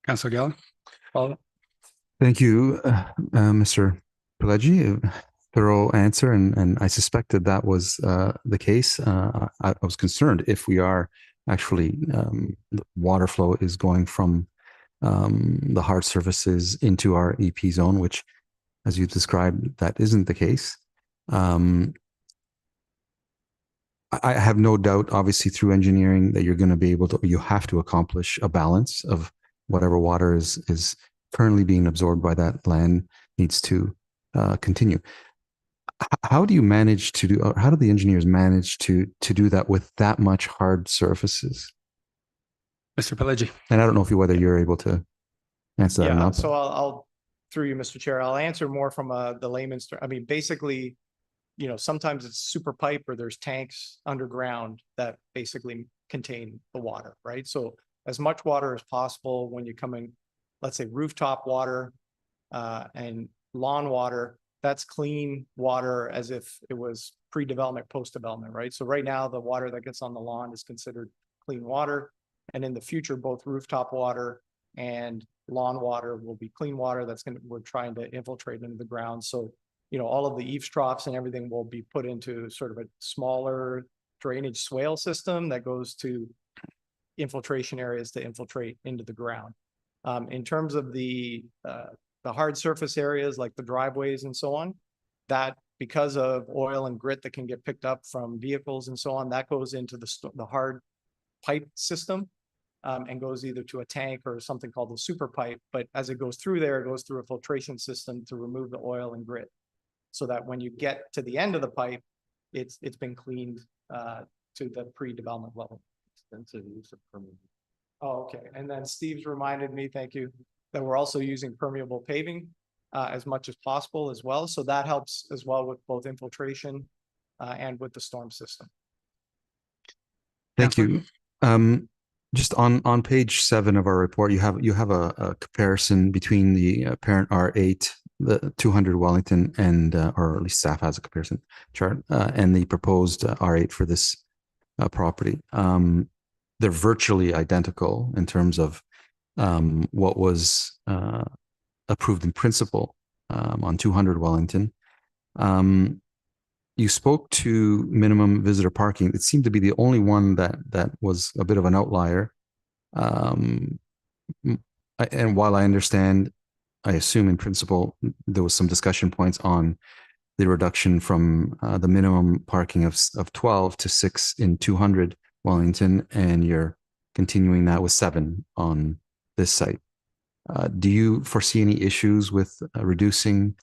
Councilor Geller? Follow.
Thank you, Mr. Pelleggi. Thorough answer, and I suspected that was the case. I was concerned if we are actually the water flow is going from the hard surfaces into our EP zone, which, as you described, that isn't the case. I have no doubt, obviously, through engineering that you're going to be able to, you have to accomplish a balance of whatever water is currently being absorbed by that land needs to continue. How do you manage to do, how do the engineers manage to do that with that much hard surfaces?
Mr. Pelleggi?
And I don't know whether you're able to answer that or not.
So I'll through you, Mr. Chair, I'll answer more from the layman's. I mean, basically, you know, sometimes it's super pipe or there's tanks underground that basically contain the water, right? So as much water as possible when you come in, let's say rooftop water and lawn water, that's clean water as if it was pre-development, post-development, right? So right now, the water that gets on the lawn is considered clean water. And in the future, both rooftop water and lawn water will be clean water we're trying to infiltrate into the ground. So, you know, all of the eaves troughs and everything will be put into sort of a smaller drainage swale system that goes to infiltration areas to infiltrate into the ground. In terms of the hard surface areas like the driveways and so on, that because of oil and grit that can get picked up from vehicles and so on, that goes into the hard pipe system and goes either to a tank or something called the super pipe. But as it goes through there, it goes through a filtration system to remove the oil and grit, so that when you get to the end of the pipe, it's been cleaned to the pre-development level. Extensive use of permeable. Oh, okay. And then Steve's reminded me, thank you, that we're also using permeable paving as much as possible as well. So that helps as well with both infiltration and with the storm system.
Thank you. Just on page 7 of our report, you have a comparison between the parent R8, the 200 Wellington, and or at least staff has a comparison chart, and the proposed R8 for this property. They're virtually identical in terms of what was approved in principle on 200 Wellington. You spoke to minimum visitor parking. It seemed to be the only one that was a bit of an outlier. And while I understand, I assume in principle, there was some discussion points on the reduction from the minimum parking of 12 to 6 in 200 Wellington, and you're continuing that with 7 on this site. Do you foresee any issues with reducing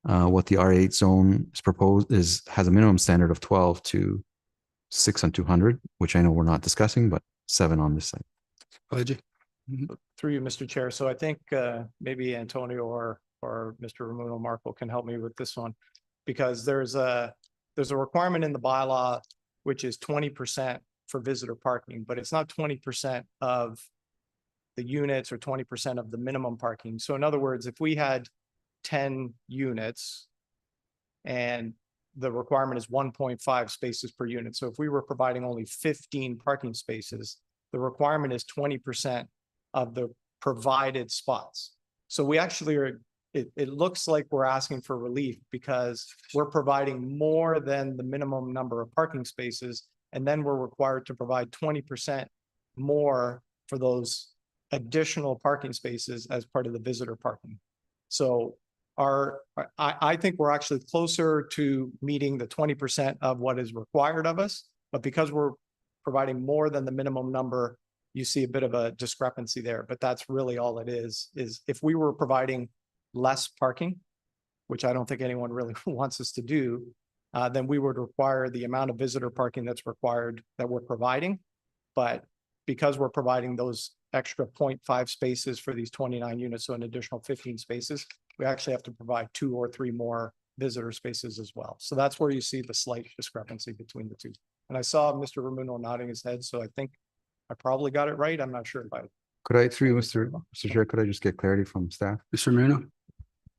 what the R8 zone is proposed has a minimum standard of 12 to 6 on 200, which I know we're not discussing, but 7 on this site?
Pelagie?
Through you, Mr. Chair. So I think maybe Antonio or Mr. Ramuno Marco can help me with this one, because there's a requirement in the bylaw which is 20% for visitor parking, but it's not 20% of the units or 20% of the minimum parking. So in other words, if we had 10 units and the requirement is 1.5 spaces per unit. So if we were providing only 15 parking spaces, the requirement is 20% of the provided spots. So we actually are, it looks like we're asking for relief because we're providing more than the minimum number of parking spaces, and then we're required to provide 20% more for those additional parking spaces as part of the visitor parking. So I think we're actually closer to meeting the 20% of what is required of us, but because we're providing more than the minimum number, you see a bit of a discrepancy there. But that's really all it is if we were providing less parking, which I don't think anyone really wants us to do, then we would require the amount of visitor parking that's required that we're providing. But because we're providing those extra 0.5 spaces for these 29 units, so an additional 15 spaces, we actually have to provide 2 or 3 more visitor spaces as well. So that's where you see the slight discrepancy between the two. And I saw Mr. Ramuno nodding his head, so I think I probably got it right. I'm not sure if I.
Could I, through you, Mr. Chair, could I just get clarity from staff?
Mr. Marino?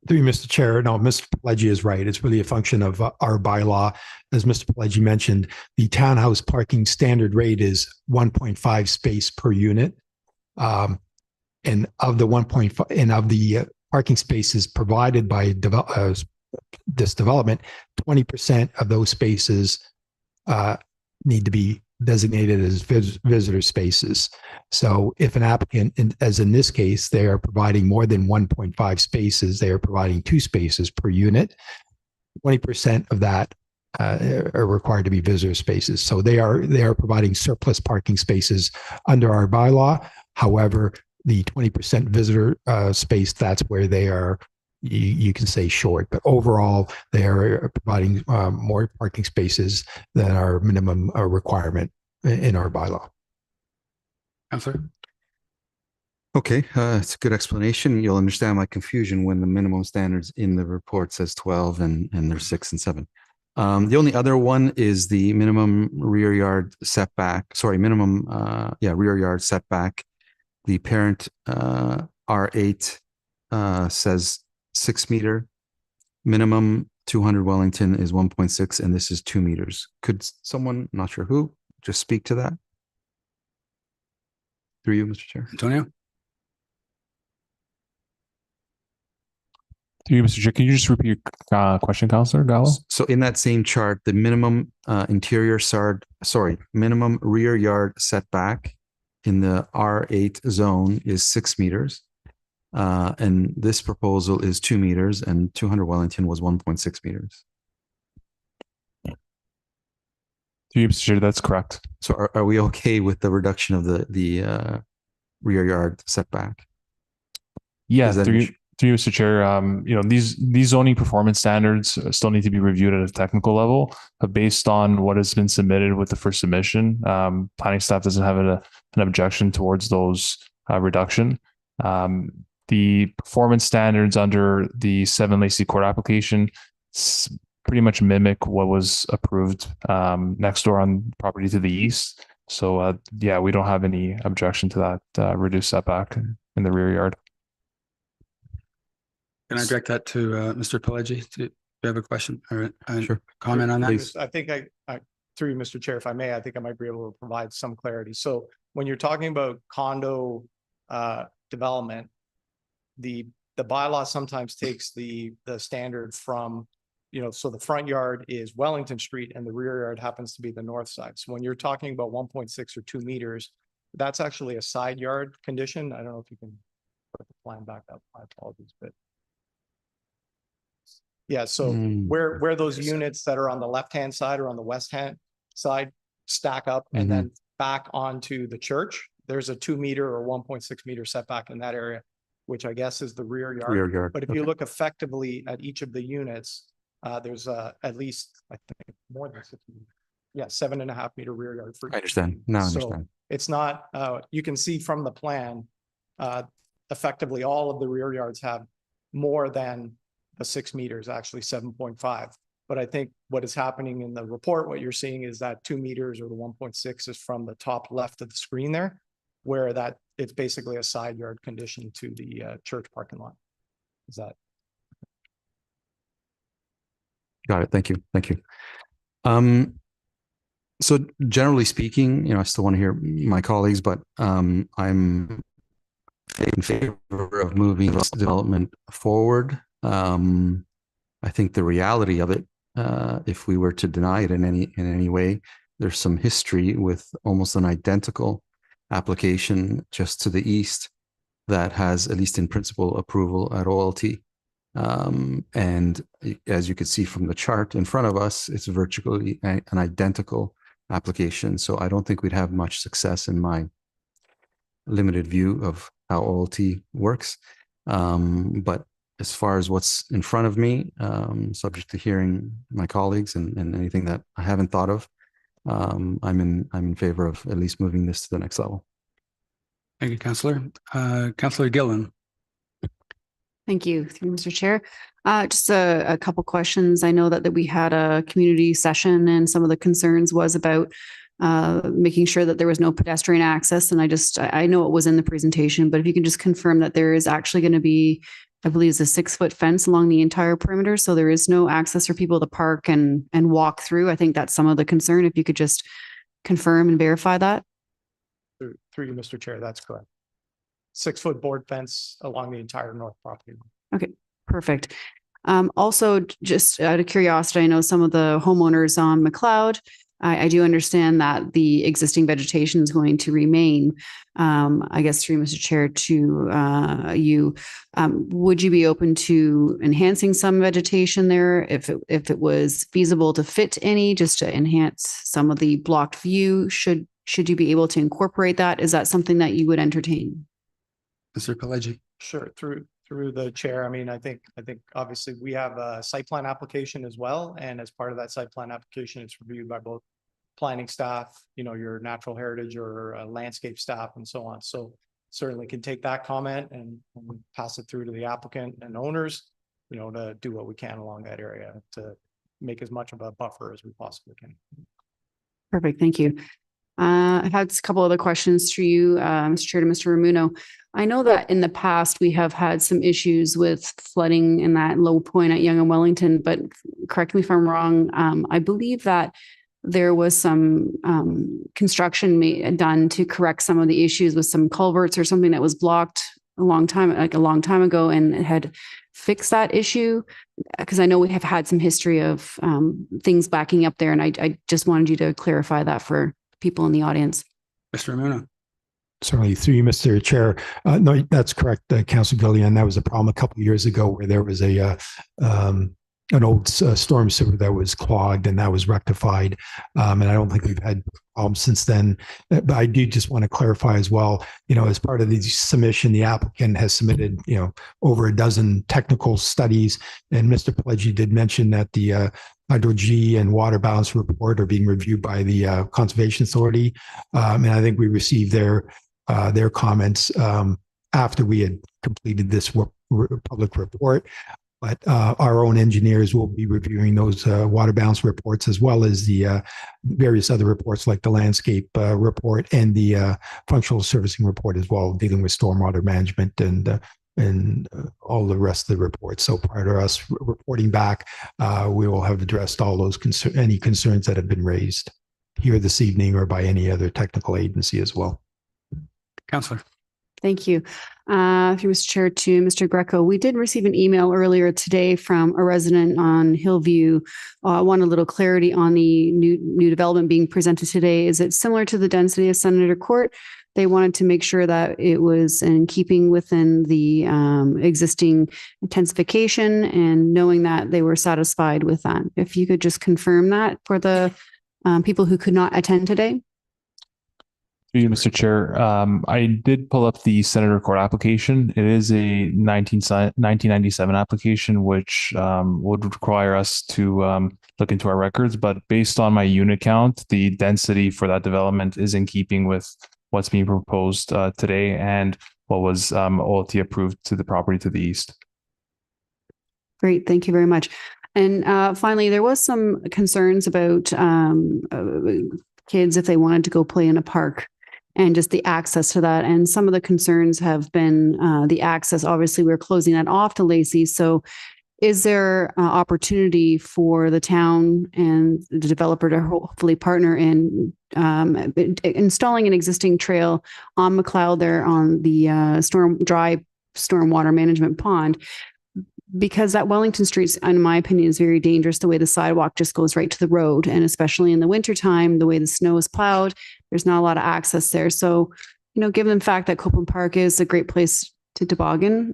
Through you, Mr. Chair. No, Mr. Pelagie is right. It's really a function of our bylaw. As Mr. Pelagie mentioned, the townhouse parking standard rate is 1.5 space per unit. And of the 1.5 and of the parking spaces provided by this development, 20% of those spaces need to be designated as visitor spaces. So if an applicant, as in this case, they are providing more than 1.5 spaces, they are providing 2 spaces per unit, 20% of that are required to be visitor spaces. So they are providing surplus parking spaces under our bylaw. However, the 20% visitor space, that's where they are, you can say short, but overall they are providing more parking spaces than our minimum requirement in our bylaw.
Counselor?
Okay, it's a good explanation. You'll understand my confusion when the minimum standards in the report says 12 and there's 6 and 7. The only other one is the minimum rear yard setback. Sorry, minimum rear yard setback. The parent R8 says 6 meter. Minimum 200 Wellington is 1.6, and this is 2 meters. Could someone, not sure who, just speak to that? Through you, Mr. Chair.
Antonio?
Through you, Mr. Chair, can you just repeat your question, Councillor Gallo?
So in that same chart, the minimum minimum rear yard setback in the R8 zone is 6 meters. And this proposal is 2 meters, and 200 Wellington was 1.6 meters.
Through you, Mr. Chair, that's correct.
So are we okay with the reduction of the rear yard setback?
Yeah,
Is that
through you, Mr. Chair, these zoning performance standards still need to be reviewed at a technical level, but based on what has been submitted with the first submission, planning staff doesn't have an objection towards those reduction. The performance standards under the 7 Lacey Court application pretty much mimic what was approved next door on property to the east. So we don't have any objection to that reduced setback in the rear yard.
Can I direct that to Mr. Pelagie? Do you have a question or
Sure.
comment on that?
Please.
I think I through you, Mr. Chair, if I may, I think I might be able to provide some clarity. So when you're talking about condo development, the bylaw sometimes takes the standard from, so the front yard is Wellington Street and the rear yard happens to be the north side. So when you're talking about 1.6 or 2 meters, that's actually a side yard condition. I don't know if you can put the plan back up. My apologies, but yeah, so where those units that are on the left-hand side or on the west-hand side stack up, and then back onto the church, there's a 2 meter or 1.6 meter setback in that area, which I guess is the rear yard.
Rear yard.
But if you look effectively at each of the units, there's at least, I think, more than 6 meters. Yeah, 7.5 meter rear yard. For
I understand. Now I
So
understand.
it's not, you can see from the plan, effectively all of the rear yards have more than the 6 meters, actually 7.5. But I think what is happening in the report, what you're seeing is that 2 meters or the 1.6 is from the top left of the screen there, where that it's basically a side yard condition to the church parking lot. Is that?
Got it. Thank you. Thank you. So generally speaking, you know, I still want to hear my colleagues, but I'm in favor of moving this development forward. I think the reality of it, if we were to deny it in any way, there's some history with almost an identical application just to the east that has, at least in principle, approval at OLT. And as you could see from the chart in front of us, it's virtually an identical application. So I don't think we'd have much success in my limited view of how OLT works. But as far as what's in front of me, subject to hearing my colleagues and anything that I haven't thought of, I'm in favor of at least moving this to the next level.
Thank you, Councillor. Councillor Gillen.
Thank you, through Mr. Chair. Just a couple questions. I know that we had a community session and some of the concerns was about making sure that there was no pedestrian access. And I know it was in the presentation, but if you can just confirm that there is actually going to be, I believe it's a 6-foot fence along the entire perimeter. So there is no access for people to park and walk through. I think that's some of the concern. If you could just confirm and verify that.
Through you, Mr. Chair, that's correct. 6-foot board fence along the entire north property.
Okay, perfect. Also, just out of curiosity, I know some of the homeowners on McLeod, I do understand that the existing vegetation is going to remain. I guess through Mr. Chair to you, would you be open to enhancing some vegetation there if it was feasible to fit any, just to enhance some of the blocked view? Should you be able to incorporate that? Is that something that you would entertain?
Mr. Pelleggi.
Sure, through the chair. I mean, I think obviously we have a site plan application as well. And as part of that site plan application, it's reviewed by both planning staff, you know, your natural heritage or landscape staff and so on. So certainly can take that comment and pass it through to the applicant and owners, you know, to do what we can along that area to make as much of a buffer as we possibly can.
Perfect, thank you. I had a couple other questions for you, Mr. Chair, to Mr. Ramuno. I know that in the past we have had some issues with flooding in that low point at Yonge and Wellington, but correct me if I'm wrong. I believe that there was some construction done to correct some of the issues with some culverts or something that was blocked a long time ago, and it had fixed that issue. Because I know we have had some history of things backing up there, and I just wanted you to clarify that for people in the audience.
Mr. Ramuno.
Certainly, through you, Mr. Chair. No, that's correct, Councilor Gillian. That was a problem a couple of years ago where there was an old storm sewer that was clogged, and that was rectified. And I don't think we've had problems since then. But I do just want to clarify as well, you know, as part of the submission, the applicant has submitted, you know, over a dozen technical studies. And Mr. Pelleggi did mention that the hydro-G and water balance report are being reviewed by the Conservation Authority. And I think we received their comments after we had completed this public report. But our own engineers will be reviewing those water balance reports, as well as the various other reports like the landscape report and the functional servicing report as well, dealing with stormwater management and all the rest of the reports. So prior to us reporting back, we will have addressed all those any concerns that have been raised here this evening or by any other technical agency as well.
Councillor.
Thank you. Through Mr. Chair to Mr. Greco, we did receive an email earlier today from a resident on Hillview. I want a little clarity on the new development being presented today. Is it similar to the density of Senator Court? They wanted to make sure that it was in keeping within the existing intensification, and knowing that they were satisfied with that. If you could just confirm that for the people who could not attend today.
Through you, Mr. Chair. I did pull up the Senator Court application. It is a 1997 application, which would require us to look into our records. But based on my unit count, the density for that development is in keeping with what's being proposed today and what was OLT approved to the property to the east.
Great, thank you very much. And finally, there was some concerns about kids if they wanted to go play in a park and just the access to that. And some of the concerns have been the access. Obviously, we're closing that off to Lacey. So is there opportunity for the town and the developer to hopefully partner in installing an existing trail on McLeod there on the stormwater management pond? Because that Wellington Street, in my opinion, is very dangerous the way the sidewalk just goes right to the road. And especially in the wintertime, the way the snow is plowed, there's not a lot of access there. So, you know, given the fact that Copeland Park is a great place to toboggan,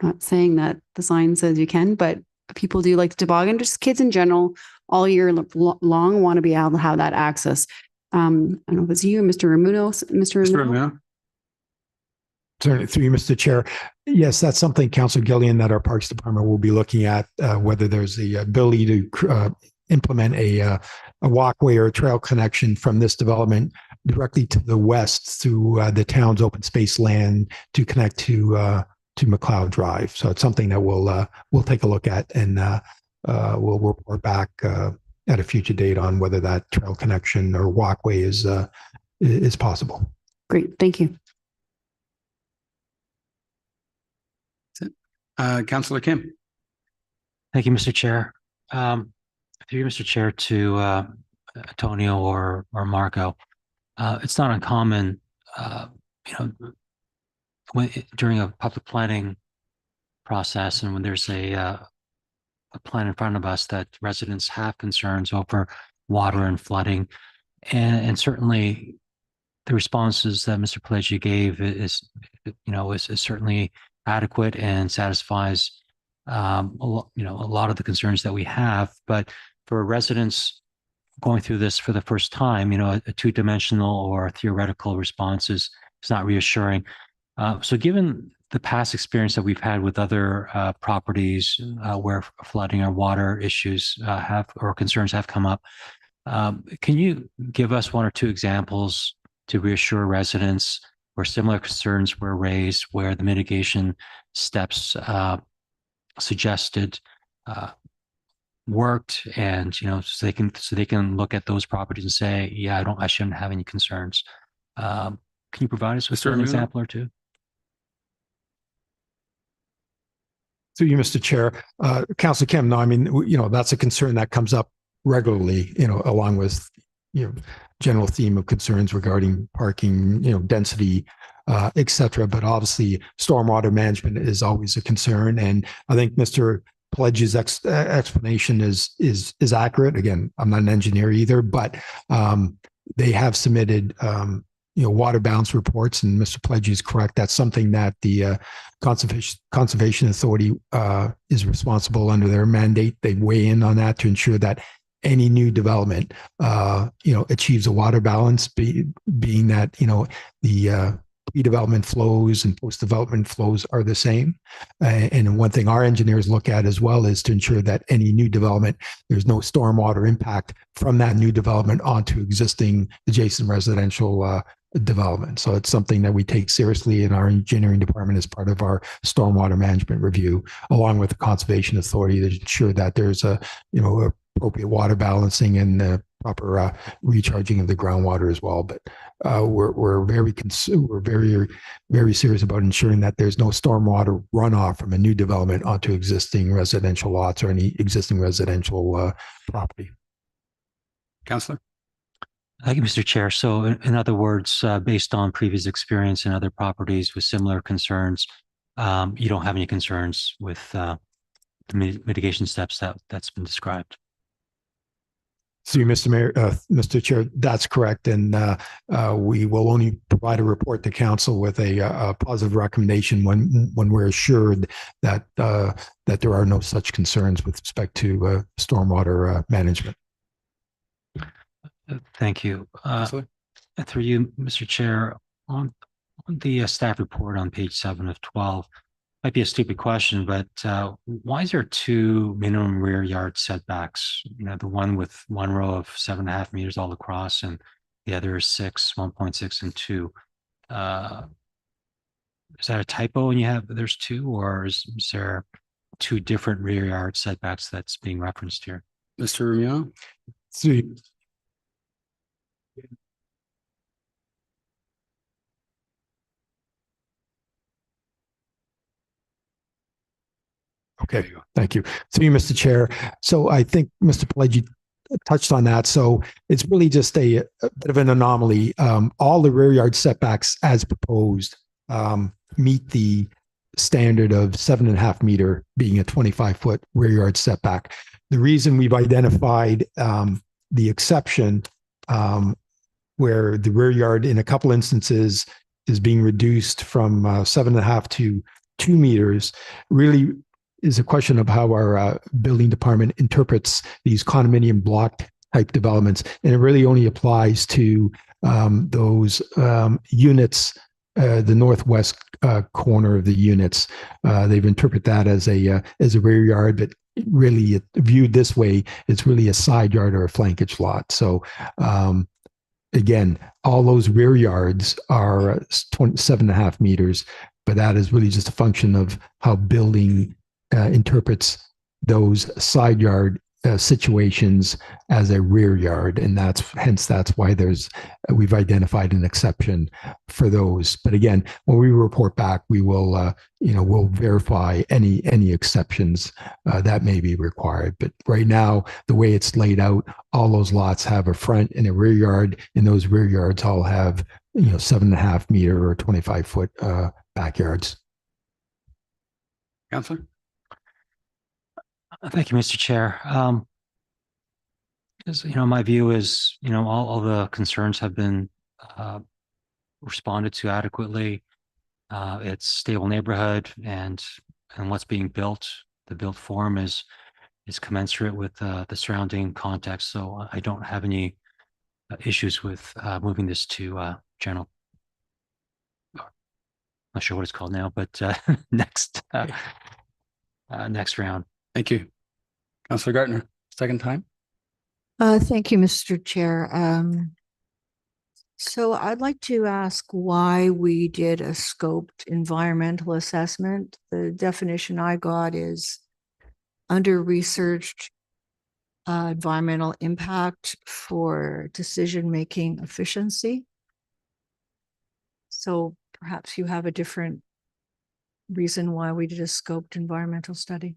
not saying that the sign says you can, but people do like to toboggan, just kids in general, all year long want to be able to have that access. I don't know if it's you, Mr. Ramuno. Mr. Ramuno?
Certainly, through you, Mr. Chair. Yes, that's something, Councilor Gillian, that our Parks Department will be looking at, whether there's the ability to implement a walkway or a trail connection from this development directly to the west through the town's open space land to connect to McLeod Drive. So it's something that we'll take a look at, and we'll report back at a future date on whether that trail connection or walkway is possible.
Great, thank you.
Councillor Kim.
Thank you, Mr. Chair. Through you, Mr. Chair, to Antonio or Marco. It's not uncommon, during a public planning process and when there's a plan in front of us that residents have concerns over water and flooding, and certainly the responses that Mr. Pileggi gave is certainly adequate and satisfies a lot of the concerns that we have. But for residents going through this for the first time, a two-dimensional or theoretical response is not reassuring. So given the past experience that we've had with other properties where flooding or water issues or concerns have come up, can you give us one or two examples to reassure residents where similar concerns were raised, where the mitigation steps suggested worked, and so they can look at those properties and say, yeah, I shouldn't have any concerns. Can you provide us with an example or two?
Through you, Mr. Chair. Councilor Kim, no, I mean, that's a concern that comes up regularly, along with, general theme of concerns regarding parking, density, et cetera. But obviously, stormwater management is always a concern. And I think Mr. Pileggi's explanation is accurate. Again, I'm not an engineer either, but they have submitted water balance reports, and Mr. Pileggi is correct. That's something that the Conservation Authority is responsible under their mandate. They weigh in on that to ensure that any new development, achieves a water balance, being that, the pre-development flows and post-development flows are the same. And one thing our engineers look at as well is to ensure that any new development, there's no stormwater impact from that new development onto existing adjacent residential development. So it's something that we take seriously in our engineering department as part of our stormwater management review, along with the Conservation Authority, to ensure that there's appropriate water balancing and the proper recharging of the groundwater as well. But we're very serious about ensuring that there's no stormwater runoff from a new development onto existing residential lots or any existing residential property.
Councillor.
Thank you, Mr. Chair. So in other words, based on previous experience in other properties with similar concerns, you don't have any concerns with the mitigation steps that's been described?
So, Mr. Chair, that's correct. And we will only provide a report to council with a positive recommendation when we're assured that there are no such concerns with respect to stormwater management.
Thank you. Through you, Mr. Chair, on the staff report on page 7 of 12, might be a stupid question, but why is there 2 minimum rear yard setbacks? You know, the one with one row of 7.5 meters all across, and the other is 1.6 and 2. Is that a typo when you have there's 2, or is there 2 different rear yard setbacks that's being referenced here?
Mr. Romero?
So okay, thank you. Through you, Mr. Chair. So I think Mr. Pelleggi touched on that. So it's really just a bit of an anomaly. All the rear yard setbacks as proposed meet the standard of 7.5 meter being a 25-foot rear yard setback. The reason we've identified the exception where the rear yard in a couple instances is being reduced from 7.5 to 2 meters really is a question of how our building department interprets these condominium block type developments. And it really only applies to those units, the northwest corner of the units. They've interpreted that as a rear yard, but really viewed this way, it's really a side yard or a flankage lot. So again, all those rear yards are 7.5 meters, but that is really just a function of how building interprets those side yard situations as a rear yard, and that's why we've identified an exception for those. But again, when we report back, we will we'll verify any exceptions that may be required. But right now, the way it's laid out, all those lots have a front and a rear yard, and those rear yards all have 7.5 meter or 25-foot backyards.
Counselor?
Thank you, Mr. Chair. My view is, all the concerns have been responded to adequately. It's stable neighborhood, and what's being built, the built form is commensurate with the surrounding context. So I don't have any issues with moving this to general. Not sure what it's called now, but next round.
Thank you. Councillor Gartner, second time.
Thank you, Mr. Chair. So I'd like to ask why we did a scoped environmental assessment. The definition I got is under researched environmental impact for decision-making efficiency. So perhaps you have a different reason why we did a scoped environmental study.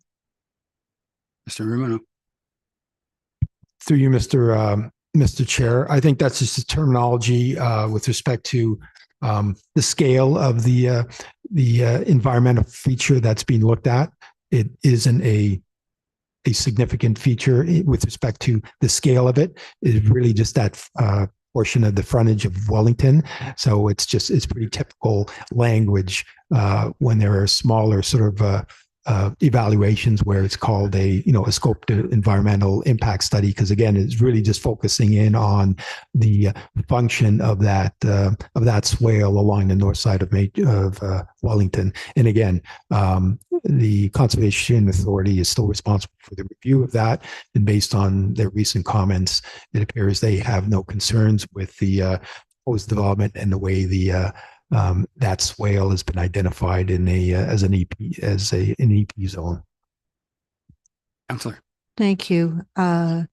Mr. Rumino.
Through you, Mr. Chair, I think that's just a terminology with respect to the scale of the environmental feature that's being looked at. It isn't a significant feature with respect to the scale of it. It's really just that portion of the frontage of Wellington. So it's pretty typical language when there are smaller sort of evaluations where it's called a scoped environmental impact study, because again, it's really just focusing in on the function of that swale along the north side of Wellington. And again, the Conservation Authority is still responsible for the review of that, and based on their recent comments, it appears they have no concerns with the proposed development and the way that swale has been identified as an EP zone.
Councillor.
Thank you. Can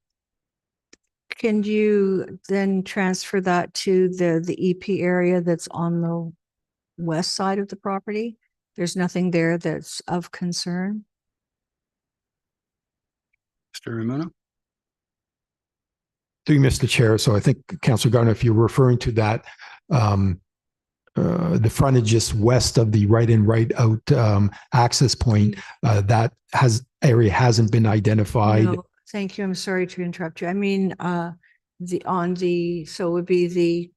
you then transfer that to the EP area that's on the west side of the property? There's nothing there that's of concern?
Mr. Ramona.
Through you, Mr. Chair. So I think, Councillor Garner, if you're referring to that, the frontage just west of the right in, right out access point, that area hasn't been identified.
No, thank you. I'm sorry to interrupt you. I mean, so it would be the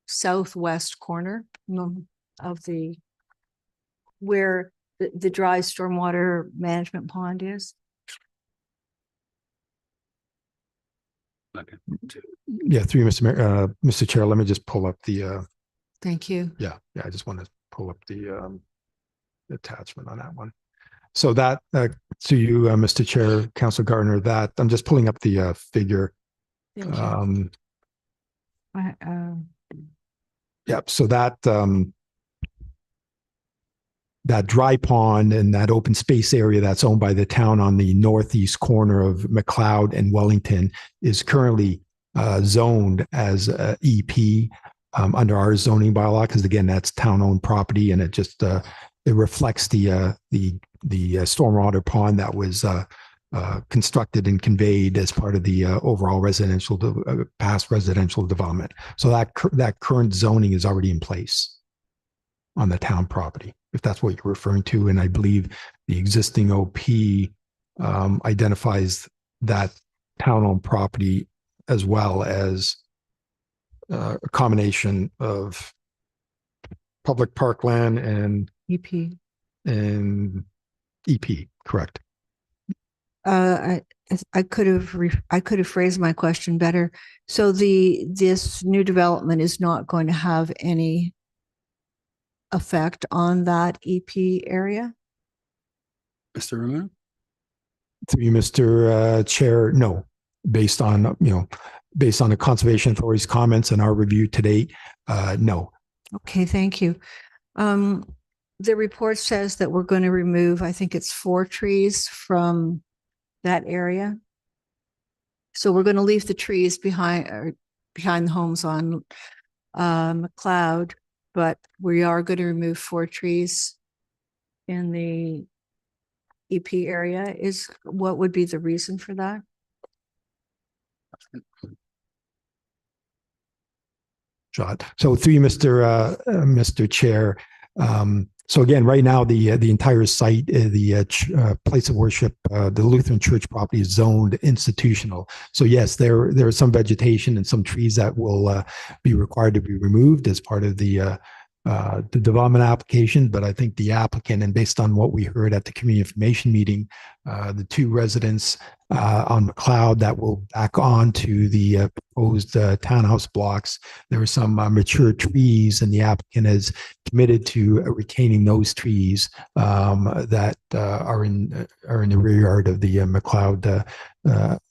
southwest corner of where the dry stormwater management pond is.
Yeah, through you, Mr. Chair, let me just pull up the,
Thank you.
I just want to pull up the attachment on that one. So that, to you, Mr. Chair, Councilor Gardner, that, I'm just pulling up the figure.
Thank you.
Yep, so that, that dry pond and that open space area that's owned by the town on the northeast corner of McLeod and Wellington is currently zoned as EP under our zoning bylaw, because again, that's town-owned property, and it just it reflects the stormwater pond that was constructed and conveyed as part of the overall residential past residential development. So that current zoning is already in place on the town property, if that's what you're referring to. And I believe the existing OP identifies that town-owned property as well as a combination of public parkland and
EP.
EP, correct.
I could have phrased my question better. So this new development is not going to have any effect on that EP area?
Mr. Ramon?
Through you, Mr. Chair, no. Based on the Conservation Authority's comments and our review to date, no.
Okay, thank you. The report says that we're going to remove, I think it's 4 trees from that area. So we're going to leave the trees behind the homes on McLeod, but we are going to remove 4 trees in the EP area. What would be the reason for that?
Shot. So through you, Mr. Chair. So again, right now, the entire site, the place of worship, the Lutheran church property is zoned institutional. So yes, there is some vegetation and some trees that will be required to be removed as part of the development application. But I think the applicant, and based on what we heard at the community information meeting, the 2 residents on McLeod that will back on to the proposed townhouse blocks, there are some mature trees, and the applicant is committed to retaining those trees that are in the rear yard of the McLeod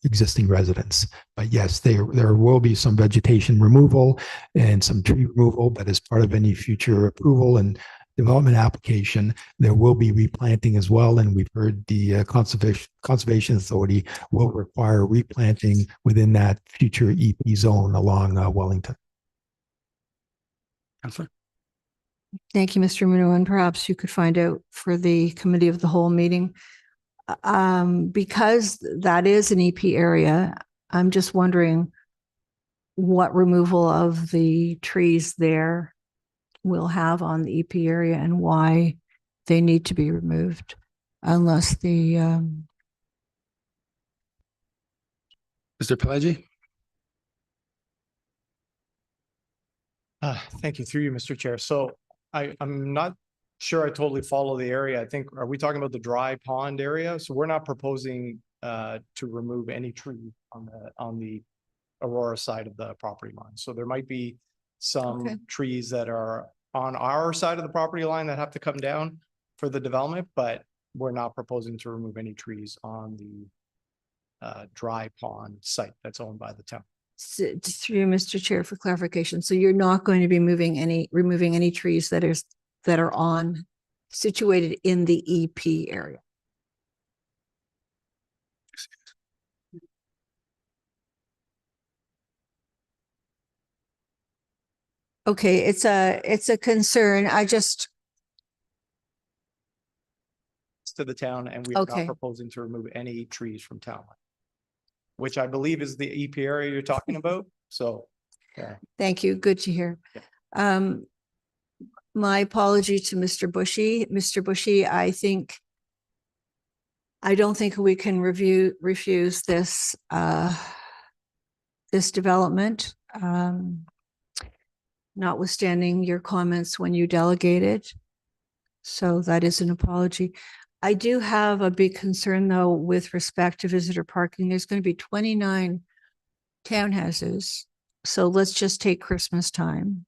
existing residents. But yes, there will be some vegetation removal and some tree removal, but as part of any future approval and development application, there will be replanting as well. And we've heard the Conservation Authority will require replanting within that future EP zone along Wellington.
Councilor?
Thank you, Mr. Muno, and perhaps you could find out for the committee of the whole meeting. Because that is an EP area, I'm just wondering what removal of the trees there will have on the EP area and why they need to be removed, unless the
Mr. Pelleggi?
Thank you, through you, Mr. Chair. So I'm not sure I totally follow the area. I think, are we talking about the dry pond area? So we're not proposing to remove any tree on the Aurora side of the property line. So there might be some trees that are on our side of the property line that have to come down for the development, but we're not proposing to remove any trees on the dry pond site that's owned by the town.
Through Mr. Chair for clarification. So you're not going to be removing any trees that are situated in the EP area. Okay, it's a concern.
To the town, and we are not proposing to remove any trees from town line, which I believe is the EP area you're talking about. So, yeah.
Thank you. Good to hear. Yeah. My apology to Mr. Bushy. Mr. Bushy, I don't think we can refuse this this development, notwithstanding your comments when you delegated. So that is an apology. I do have a big concern, though, with respect to visitor parking. There's going to be 29 townhouses. So let's just take Christmas time.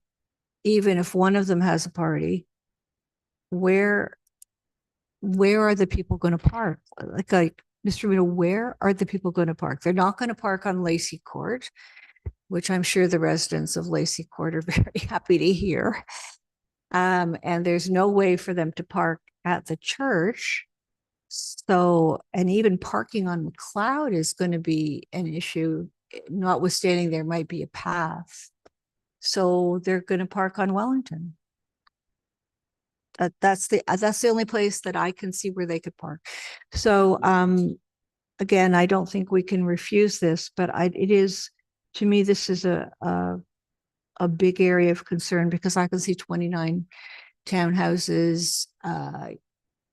Even if one of them has a party, where are the people going to park? Like Mr. Reno, where are the people going to park? They're not going to park on Lacey Court, which I'm sure the residents of Lacey Court are very happy to hear. And there's no way for them to park at the church. So, and even parking on McLeod is going to be an issue, notwithstanding there might be a path. So they're going to park on Wellington. That's the only place that I can see where they could park. So, again, I don't think we can refuse this, but it is, to me, this is a big area of concern because I can see 29 townhouses,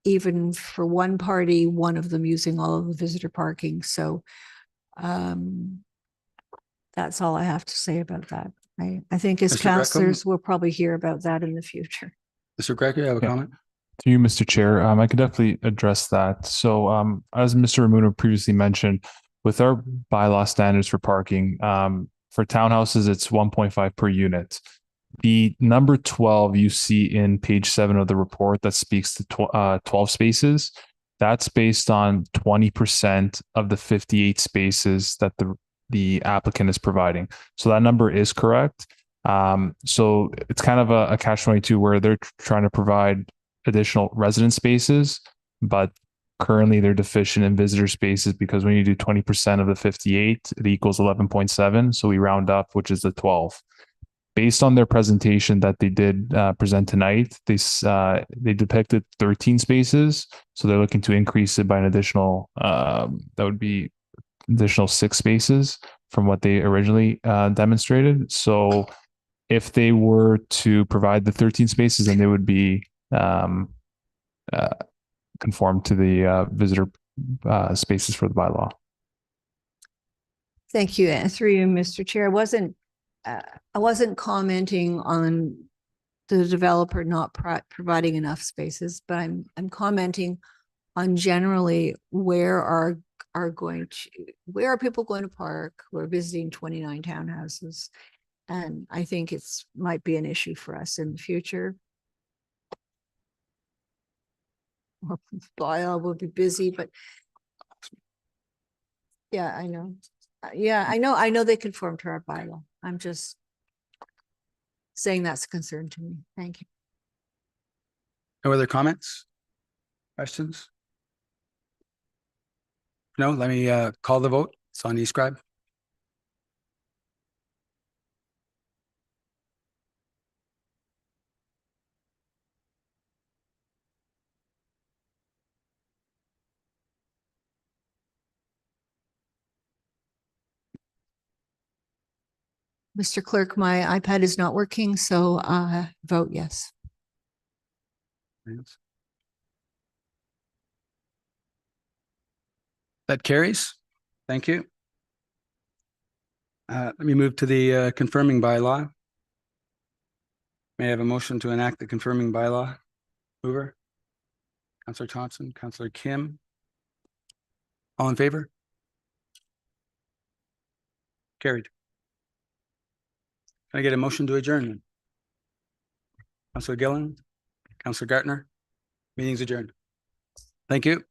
even for one party, one of them using all of the visitor parking. So, that's all I have to say about that. I think as
Mr. Greco?
councillors, we'll probably hear about that in the future.
Mr. Greco, you have a
Yeah.
comment?
To you, Mr. Chair, I could definitely address that. So, as Mr. Ramuno previously mentioned, with our bylaw standards for parking, for townhouses, it's 1.5 per unit. The number 12 you see in page 7 of the report that speaks to 12 spaces, that's based on 20% of the 58 spaces that the applicant is providing. So that number is correct. So it's kind of a catch-22 where they're trying to provide additional resident spaces, but currently they're deficient in visitor spaces because when you do 20% of the 58, it equals 11.7. So we round up, which is the 12. Based on their presentation that they did present tonight, they depicted 13 spaces. So they're looking to increase it by an additional, that would be additional 6 spaces from what they originally demonstrated. So if they were to provide the 13 spaces, then they would be conform to the visitor spaces for the bylaw.
Thank you. And through you, Mr. Chair, I wasn't commenting on the developer not providing enough spaces, but I'm commenting on generally where are people going to park? We're visiting 29 townhouses. And I think might be an issue for us in the future. Bylaw will be busy, but yeah, I know. Yeah, I know they conform to our bylaw. I'm just saying that's a concern to me. Thank you.
No other comments? Questions? No, let me call the vote. Sonia Scribe.
Mr. Clerk, my iPad is not working, so vote yes.
That carries. Thank you. Let me move to the confirming bylaw. May I have a motion to enact the confirming bylaw? Mover? Councillor Thompson, Councillor Kim. All in favor? Carried. Can I get a motion to adjourn? Councillor Gillen, Councillor Gartner, meeting's adjourned. Thank you.